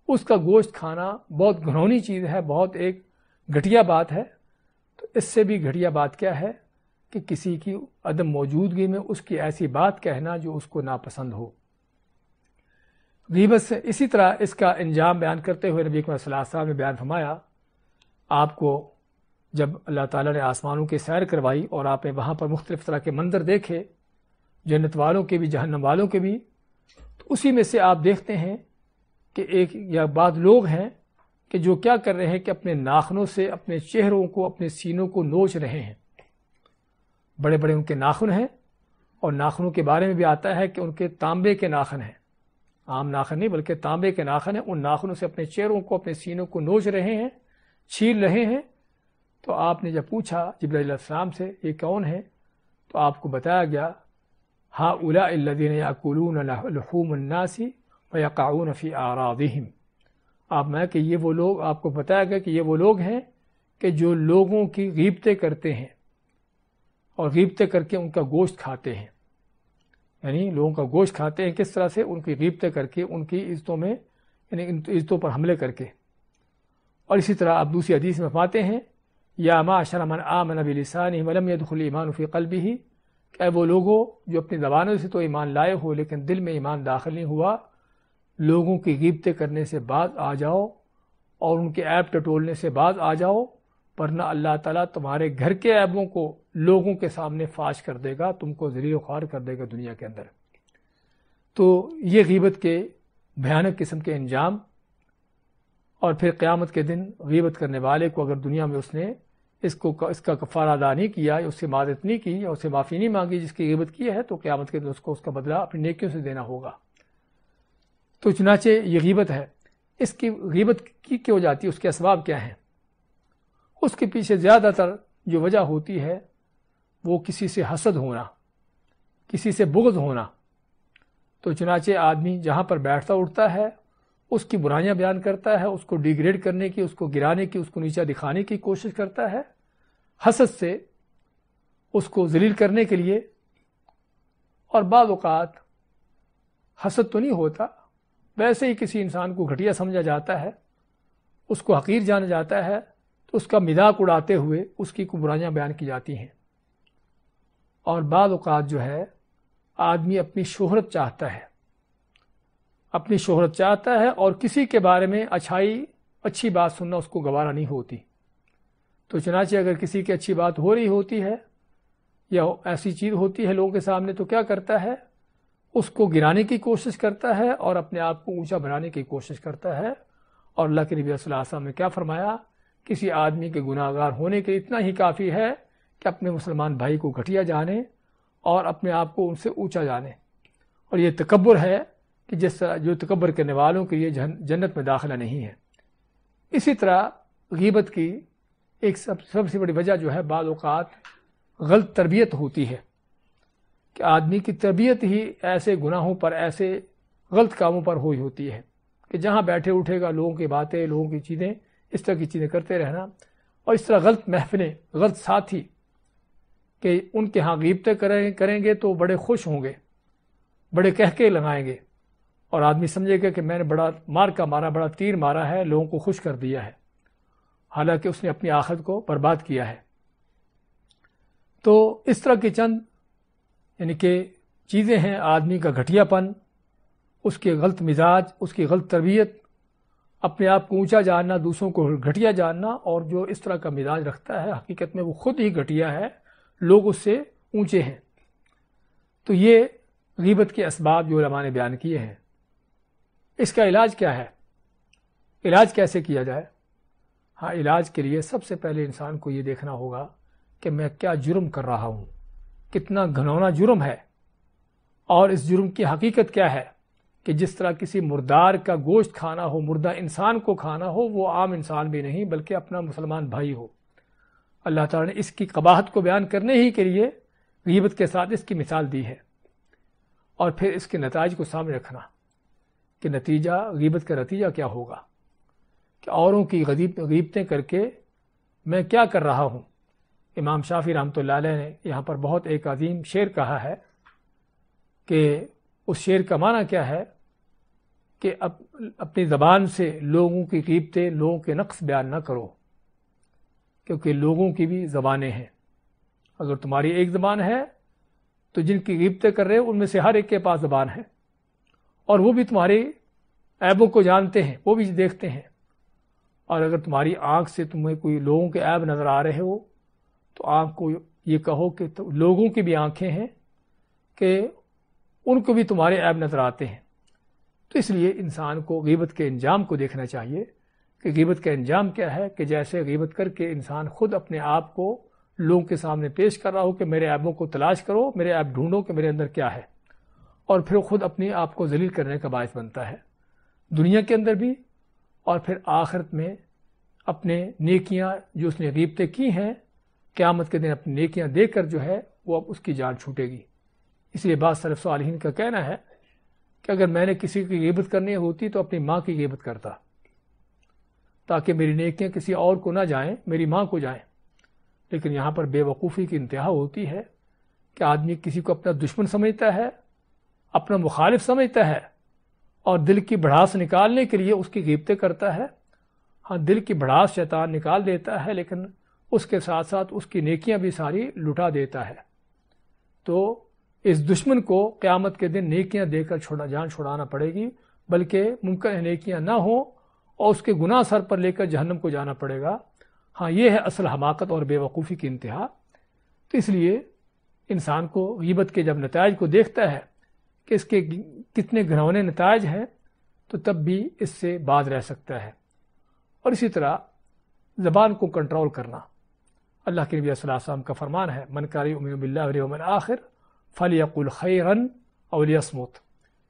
اس کا گوشت کھانا بہت گھنونی چیز ہے، بہت ایک گھٹیا بات ہے۔ تو اس سے بھی گھٹیا بات کیا ہے کہ کسی کی عدم موجودگی میں اس کی ایسی بات کہنا جو اس کو ناپسند ہو۔ غیبت سے اسی طرح اس کا انجام بیان کرتے ہوئے نبی اکرم صلی اللہ علیہ وسلم نے بیان فرمایا، آپ کو جب اللہ تعالیٰ نے آسمانوں کی سیر کروائی اور آپ نے وہاں پر مختلف طرح کے منظر دیکھے، جنت والوں کے بھی جہنم والوں کے بھی، تو اسی میں سے آپ دیکھتے ہیں کہ ایک یا بعض لوگ ہیں کہ جو کیا کر رہے ہیں کہ اپنے ناخنوں سے اپنے چہروں کو، اپنے سینوں کو نوچ رہے ہیں۔ بڑے بڑے ان کے ناخن ہیں، اور ناخنوں کے بارے میں بھی آتا ہے کہ ان کے تانبے کے ناخن ہیں، عام ناخن نہیں بلکہ تانبے کے ناخن ہیں۔ ان ناخنوں سے اپنے چہروں کو، اپنے سینوں کو نوچ رہے ہیں، چھیل رہے ہیں۔ تو آپ نے جب پوچھا جبرائیل علیہ السلام سے یہ کون ہے، تو آپ کو بتایا گیا ہؤلاء الذین یأکلون لحوم الناس ویقعون فی اعراضہم۔ آپ میں کہ یہ وہ لوگ، آپ کو بتایا گیا کہ یہ وہ لوگ ہیں کہ جو لوگوں کی غیبتیں کرتے ہیں اور غیبتیں کر کے ان کا گوشت کھاتے ہیں، یعنی لوگوں کا گوشت کھاتے ہیں کس طرح سے؟ ان کی غیبتیں کر کے، ان کی عزتوں میں، یعنی ان عزتوں پر حملے کر کے۔ اور اسی طرح آپ دوسری حدیث میں فرماتے ہیں یا معشر من آمن بلسانہ ولم يدخل ایمان فی قلبہ، کہ اے وہ لوگوں جو اپنی زبانوں سے تو ایمان لائے ہو لیکن دل میں ایمان داخل نہیں ہوا، لوگوں کی غیبتیں کرنے سے باز آ جاؤ اور ان کے عیب ٹٹولنے سے باز آ جاؤ، ورنہ اللہ تعالیٰ تمہارے گھر کے عیبوں کو لوگوں کے سامنے فاش کر دے گا، تم کو ذلیل و خوار کر دے گا دنیا کے اندر۔ تو یہ غیبت کے بھیانک قسم کے انجام، اور پھر قیامت کے دن غیبت کرنے والے کو اگر دنیا میں اس نے اس کا کفارہ ادا نہیں کیا، یا اس سے معذرت نہیں کی، یا اس سے معافی نہیں مانگی جس کی غیبت کی ہے، تو قیامت کے دن اس کو اس کا بدلہ اپنی نیکیوں سے دینا ہوگا۔ تو چنانچہ یہ غیبت ہے، اس کی غیبت کی کیوں جاتی ہے، اس کے اسباب کیا ہیں؟ اس کے پیچھے زیادہ تر جو وجہ ہوتی ہے وہ کسی سے حسد ہونا، کسی سے بغض ہونا۔ تو چنانچہ آدمی جہاں پر بیٹھتا اٹھتا ہے اس کی برائیاں بیان کرتا ہے، اس کو ڈیگریڈ کرنے کی، اس کو گرانے کی، اس کو نیچا دکھانے کی کوشش کرتا ہے، حسد سے اس کو ذلیل کرنے کے لیے۔ اور بعض اوقات حسد تو نہیں ہوتا، ویسے ہی کسی انسان کو گھٹیا سمجھا جاتا ہے، اس کو حقیر جانا جاتا ہے، تو اس کا مذاق اڑاتے ہوئے اس کی برائیاں بیان کی جاتی ہیں۔ اور بعض اوقات جو ہے آدمی اپنی شہرت چاہتا ہے، اپنی شہرت چاہتا ہے، اور کسی کے بارے میں اچھی بات سننا اس کو گوارا نہیں ہوتی۔ تو چنانچہ اگر کسی کی اچھی بات ہو رہی ہوتی ہے یا ایسی چیز ہوتی ہے لوگوں کے سامنے، تو کیا کرتا ہے؟ اس کو گرانے کی کوشش کرتا ہے اور اپنے آپ کو اونچا بنانے کی کوشش کرتا ہے۔ اور اللہ کے نبی صلی اللہ علیہ وسلم نے کیا فرمایا؟ کسی آدمی کے گناہ گار ہونے کے اتنا ہی کافی ہے کہ اپنے مسلمان بھائی کو گھٹیا جانے اور اپنے آپ کو ان سے اونچا جانے۔ اور یہ تکبر ہے کہ جس طرح جو تکبر کرنے والوں کے لیے جنت میں داخلہ نہیں ہے۔ اسی طرح غیبت کی ایک سب سے بڑی وجہ جو ہے بعض اوقات غلط تربیت ہوتی ہے، کہ آدمی کی تربیت ہی ایسے گناہوں پر، ایسے غلط کاموں پر ہوئی ہوتی ہے کہ جہاں بیٹھے اٹھے گا لوگوں کی باتیں، لوگوں کی چیزیں، اس طرح کی چیزیں کرتے رہنا، اور اس طرح غلط محفلیں، غلط ساتھی کہ ان کے ہاں غیبتیں کریں گے تو بڑے خوش ہوں گے، بڑے کہکے لگائیں گے، اور آدمی سمجھے گا کہ میں نے بڑا مار کا مارا، بڑا تیر مارا ہے، لوگوں کو خوش کر دیا ہے، حالانکہ اس نے اپنی آخرت کو برباد کیا ہے۔ تو اس طرح کی چند یعنی کہ چیزیں ہیں، آدمی کا گھٹیا پن، اس کے غلط مزاج، اس کی غلط تربیت، اپنے آپ کو اونچا جاننا، دوسروں کو گھٹیا جاننا، اور جو اس طرح کا مزاج رکھتا ہے حقیقت میں وہ خود ہی گھٹیا ہے، لوگ اس سے اونچے ہیں۔ تو یہ غیبت کے اسباب جو علماء نے بیان کیے ہیں۔ اس کا علاج کیا ہے؟ علاج کیسے کیا جائے؟ ہاں، علاج کے لیے سب سے پہلے انسان کو یہ دیکھنا ہوگا کہ میں کیا جرم کر رہا ہوں، کتنا گھنونا جرم ہے، اور اس جرم کی حقیقت کیا ہے کہ جس طرح کسی مردار کا گوشت کھانا ہو، مردہ انسان کو کھانا ہو، وہ عام انسان بھی نہیں بلکہ اپنا مسلمان بھائی ہو۔ اللہ تعالیٰ نے اس کی قباحت کو بیان کرنے ہی کے لیے غیبت کے ساتھ اس کی مثال دی ہے، اور پھر اس کے نتائج کو سامنے رکھنا کہ نتیجہ غیبت کا نتیجہ کیا ہوگا، کہ اوروں کی غیبتیں کر کے میں کیا کر رہا ہوں۔ امام شافعی رحمۃ اللہ علیہ نے یہاں پر بہت ایک عظیم شعر کہا ہے کہ اس شعر کا معنی کیا ہے کہ اپنی زبان سے لوگوں کی غیبتیں، لوگوں کے نقص بیان نہ کرو، کیونکہ لوگوں کی بھی زبانیں ہیں۔ اگر تمہاری ایک زبان ہے تو جن کی غیبتیں کر رہے ان میں سے ہر ایک کے پاس زبان ہے، اور وہ بھی تمہارے عیبوں کو جانتے ہیں، وہ بھی دیکھتے ہیں۔ اور اگر تمہاری آنکھ سے تمہیں کوئی لوگوں کے عیب نظر آ رہے ہو تو آنکھ کو یہ کہو کہ لوگوں کی بھی آنکھیں ہیں کہ ان کو بھی تمہارے عیب نظر آتے ہیں۔ تو اس لیے انسان کو غیبت کے انجام کو دیکھنا چاہیے کہ غیبت کا انجام کیا ہے، کہ جیسے غیبت کر کے انسان خود اپنے آپ کو لوگوں کے سامنے پیش کر رہا ہو کہ میرے عیبوں کو تلاش کرو، میرے عیب ڈھونڈو کہ میرے اندر کیا ہے، اور پھر خود اپنے آپ کو ذلیل کرنے کا باعث بنتا ہے دنیا کے اندر بھی، اور پھر آخرت میں اپنے نیکیاں جو اس نے غیبتیں کی ہیں قیامت کے دن اپنی نیکیاں دے کر جو ہے وہ اب اس کی جان چھوٹے گی۔ اس لیے بعض سلف صالحین کا کہنا ہے کہ اگر میں نے کسی کی غیبت کرنی ہوتی تو اپنی ماں کی غیبت کرتا، تاکہ میری نیکیاں کسی اور کو نہ جائیں، میری ماں کو جائیں۔ لیکن یہاں پر بے وقوفی کی انتہا ہوتی ہے کہ آدمی کسی کو اپنا دشمن سمجھتا ہے، اپنا مخالف سمجھتا ہے، اور دل کی بھڑاس نکالنے کے لیے اس کی غیبتیں کرتا ہے۔ ہاں، دل کی بھڑاس شیطان نکال دیتا ہے، لیکن اس کے ساتھ ساتھ اس کی نیکیاں بھی ساری لٹا دیتا ہے۔ تو اس دشمن کو قیامت کے دن نیکیاں دے کر جان چھڑانا پڑے گی، بلکہ ممکن ہے نیکیاں نہ ہوں اور اس کے گناہ سر پر لے کر جہنم کو جانا پڑے گا۔ ہاں، یہ ہے اصل حماقت اور بے وقوفی کی انتہا۔ تو اس لیے انسان کو غیبت کے جب نتائج کو دیکھتا ہے کہ اس کے کتنے گھنونے نتائج ہیں تو تب بھی اس سے باز رہ سکتا ہے۔ اور اسی طرح زبان کو کنٹرول کرنا، اللہ کے نبی صلی اللہ علیہ وسلم کا فرمان ہے، من کان یؤمن باللہ والیوم الآخر فلیقل خیرا او لیصمت،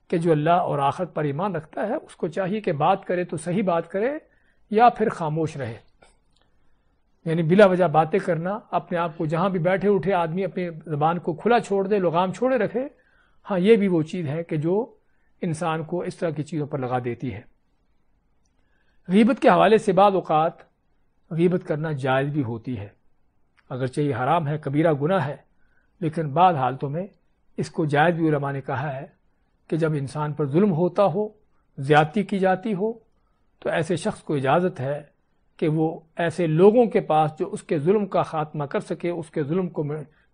کہ جو اللہ اور آخرت پر ایمان رکھتا ہے اس کو چاہیے کہ بات کرے تو صحیح بات کرے یا پھر خاموش رہے۔ یعنی بلا وجہ باتیں کرنا، اپنے آپ کو جہاں بھی بیٹھے اٹھے آدمی اپنی زبان کو کھلا چھوڑ دے، لگام چھوڑے رکھے، ہاں یہ بھی وہ چیز ہے کہ جو انسان کو اس طرح کی چیزوں پر لگا دیتی ہے۔ غیبت کے حوالے سے بعض اوقات غیبت کرنا جائز بھی ہوتی ہے، اگرچہ یہ حرام ہے، کبیرہ گناہ ہے، لیکن بعض حالتوں میں اس کو جائز بھی علماء نے کہا ہے کہ جب انسان پر ظلم ہوتا ہو، زیادتی کی جاتی ہو، تو ایسے شخص کو اجازت ہے کہ وہ ایسے لوگوں کے پاس جو اس کے ظلم کا خاتمہ کر سکے، اس کے ظلم کو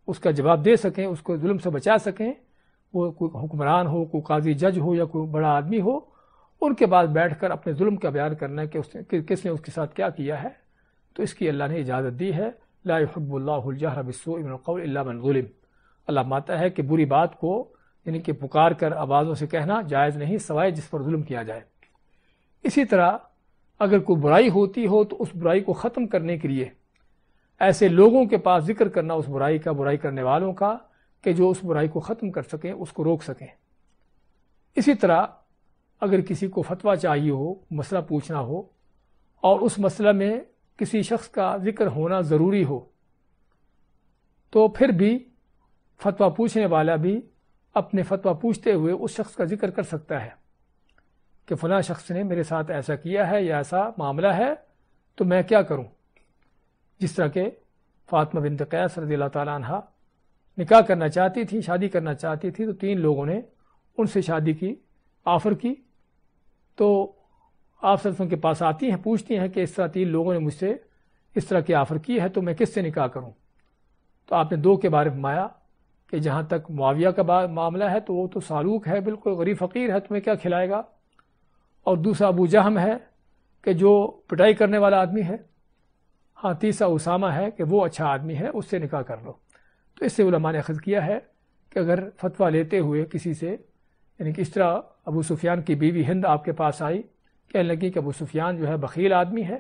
اس کا جواب دے سکیں، اس کو ظلم سے بچا سکیں، وہ کوئی حکمران ہو، کوئی قاضی جج ہو یا کوئی بڑا آدمی ہو، ان کے پاس بیٹھ کر اپنے ظلم کا بیان کرنا کہ کس نے اس کے ساتھ کیا کیا ہے، تو اس کی اللہ نے اجازت دی ہے۔ لا يحب اللہ الجہر بالسوء من القول الا من ظلم، اللہ مانتا ہے کہ بری بات کو یعنی کہ پکار کر آوازوں سے کہنا جائز نہیں، سوائے جس پر ظلم کیا جائے۔ اسی طرح اگر کوئی برائی ہوتی ہو تو اس برائی کو ختم کرنے کے لیے ایسے لوگوں کے پاس ذکر کرنا اس برائی کا، برائی کرنے والوں کا، کہ جو اس برائی کو ختم کر سکیں، اس کو روک سکیں۔ اسی طرح اگر کسی کو فتویٰ چاہیے ہو، مسئلہ پوچھنا ہو، اور اس مسئلہ میں کسی شخص کا ذکر ہونا ضروری ہو، تو پھر بھی فتویٰ پوچھنے والا بھی اپنے فتویٰ پوچھتے ہوئے اس شخص کا ذکر کر سکتا ہے کہ فلاں شخص نے میرے ساتھ ایسا کیا ہے یا ایسا معاملہ ہے، تو میں کیا کروں۔ جس طرح کہ فاطمہ بنت قیس رضی اللہ تعالیٰ عنہ نکاح کرنا چاہتی تھی، شادی کرنا چاہتی تھی، تو 3 لوگوں نے ان سے شادی کی آفر کی، تو آپ صلی اللہ علیہ وسلم کے پاس آتی ہیں، پوچھتی ہیں کہ اس طرح 3 لوگوں نے مجھ سے اس طرح کی آفر کی ہے، تو میں کس سے نکاح کروں۔ تو آپ نے 2 کے بارے میں فرمایا کہ جہاں تک معاویہ کا معاملہ ہے تو وہ تو سالوک ہے، بالکل غریب فقیر ہے، تمہیں کیا کھلائے گا، اور دوسرا ابو جہم ہے کہ جو پٹائی کرنے والا آدمی ہے، ہاں تیسرا اسامہ ہے کہ وہ اچھا آدمی ہے، اس سے نکاح کر لو۔ تو اس سے علماء نے اخذ کیا ہے کہ اگر فتویٰ لیتے ہوئے کسی سے، یعنی کہ اس طرح ابو سفیان کی بیوی ہند آپ کے پاس آئی، کہنے لگی کہ ابو سفیان جو ہے بخیل آدمی ہے،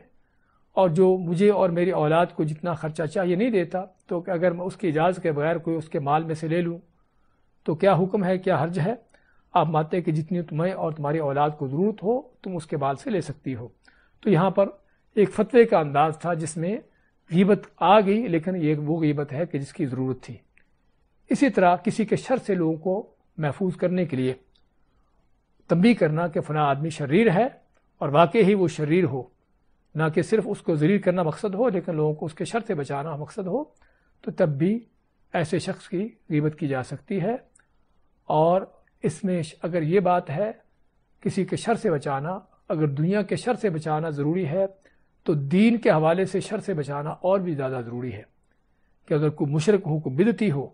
اور جو مجھے اور میری اولاد کو جتنا خرچہ چاہیے نہیں دیتا، تو کہ اگر میں اس کی اجازت کے بغیر کوئی اس کے مال میں سے لے لوں تو کیا حکم ہے، کیا حرج ہے۔ آپ مانتے ہیں کہ جتنی تمہیں اور تمہاری اولاد کو ضرورت ہو تم اس کے مال سے لے سکتی ہو۔ تو یہاں پر ایک فتوے کا انداز تھا جس میں غیبت آ گئی، لیکن یہ وہ غیبت ہے کہ جس کی ضرورت تھی۔ اسی طرح کسی کے شر سے لوگوں کو محفوظ کرنے کے لیے تنبیہ کرنا کہ فلاں آدمی شریر ہے اور واقعی ہی وہ شریر ہو، نہ کہ صرف اس کو ذلیل کرنا مقصد ہو لیکن لوگوں کو اس کے شر سے بچانا مقصد ہو، تو تب بھی ایسے شخص کی غیبت کی جا سکتی ہے۔ اور اس میں اگر یہ بات ہے کسی کے شر سے بچانا، اگر دنیا کے شر سے بچانا ضروری ہے تو دین کے حوالے سے شر سے بچانا اور بھی زیادہ ضروری ہے، کہ اگر کوئی مشرک ہو، کوئی بدعتی ہو،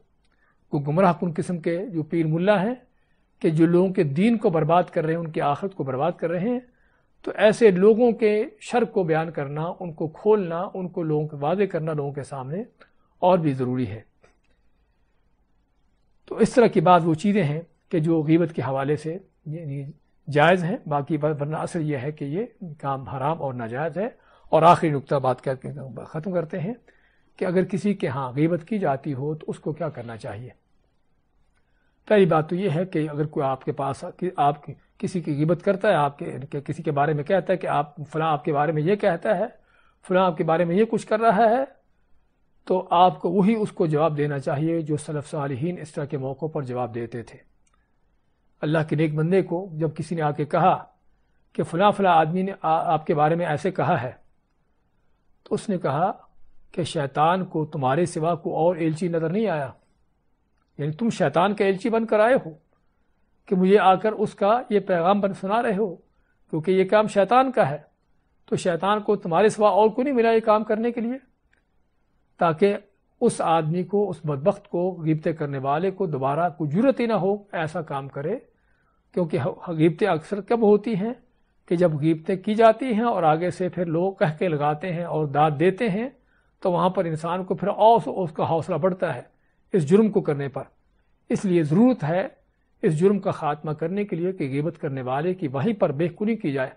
کوئی گمراہ کن قسم کے جو پیر ملا ہیں کہ جو لوگوں کے دین کو برباد کر رہے ہیں، ان کی آخرت کو برباد کر رہے ہیں، تو ایسے لوگوں کے شر کو بیان کرنا، ان کو کھولنا، ان کو لوگوں کو واضح کرنا لوگوں کے سامنے اور بھی ضروری ہے۔ تو اس طرح کی بات وہ چیزیں ہیں کہ جو غیبت کے حوالے سے جائز ہیں، باقی ورنہ اصل یہ ہے کہ یہ کام حرام اور ناجائز ہے۔ اور آخری نقطہ بات کر کے ختم کرتے ہیں کہ اگر کسی کے ہاں غیبت کی جاتی ہو تو اس کو کیا کرنا چاہیے۔ پہلی بات تو یہ ہے کہ اگر کوئی آپ کے پاس آپ کسی کی غیبت کرتا ہے، آپ کے کسی کے بارے میں کہتا ہے کہ آپ فلاں آپ کے بارے میں یہ کہتا ہے، فلاں آپ کے بارے میں یہ کچھ کر رہا ہے، تو آپ کو وہی اس کو جواب دینا چاہیے جو سلف صالحین اس طرح کے موقعوں پر جواب دیتے تھے۔ اللہ کے نیک بندے کو جب کسی نے آ کے کہا کہ فلاں فلاں آدمی نے آپ کے بارے میں ایسے کہا ہے، تو اس نے کہا کہ شیطان کو تمہارے سوا کوئی اور ایلچی نظر نہیں آیا، یعنی تم شیطان کا ایلچی بن کر آئے ہو کہ مجھے آ کر اس کا یہ پیغام بن سنا رہے ہو، کیونکہ یہ کام شیطان کا ہے، تو شیطان کو تمہارے سوا اور کو نہیں ملا یہ کام کرنے کے لیے، تاکہ اس آدمی کو، اس بدبخت کو، غیبتیں کرنے والے کو دوبارہ کوئی جرت ہی نہ ہو ایسا کام کرے۔ کیونکہ غیبتیں اکثر کب ہوتی ہیں کہ جب غیبتیں کی جاتی ہیں اور آگے سے پھر لوگ کہہ کے لگاتے ہیں اور داد دیتے ہیں، تو وہاں پر انسان کو پھر اور اس کا حوصلہ بڑھتا ہے اس جرم کو کرنے پر۔ اس لیے ضرورت ہے اس جرم کا خاتمہ کرنے کے لیے کہ غیبت کرنے والے کی وہیں پر بہکونی کی جائے،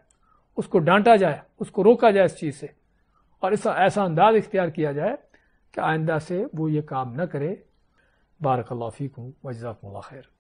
اس کو ڈانٹا جائے، اس کو روکا جائے اس چیز سے، اور ایسا انداز اختیار کیا جائے کہ آئندہ سے وہ یہ کام نہ کرے۔ بارک اللہ فیکم و جزاکم اللہ خیر۔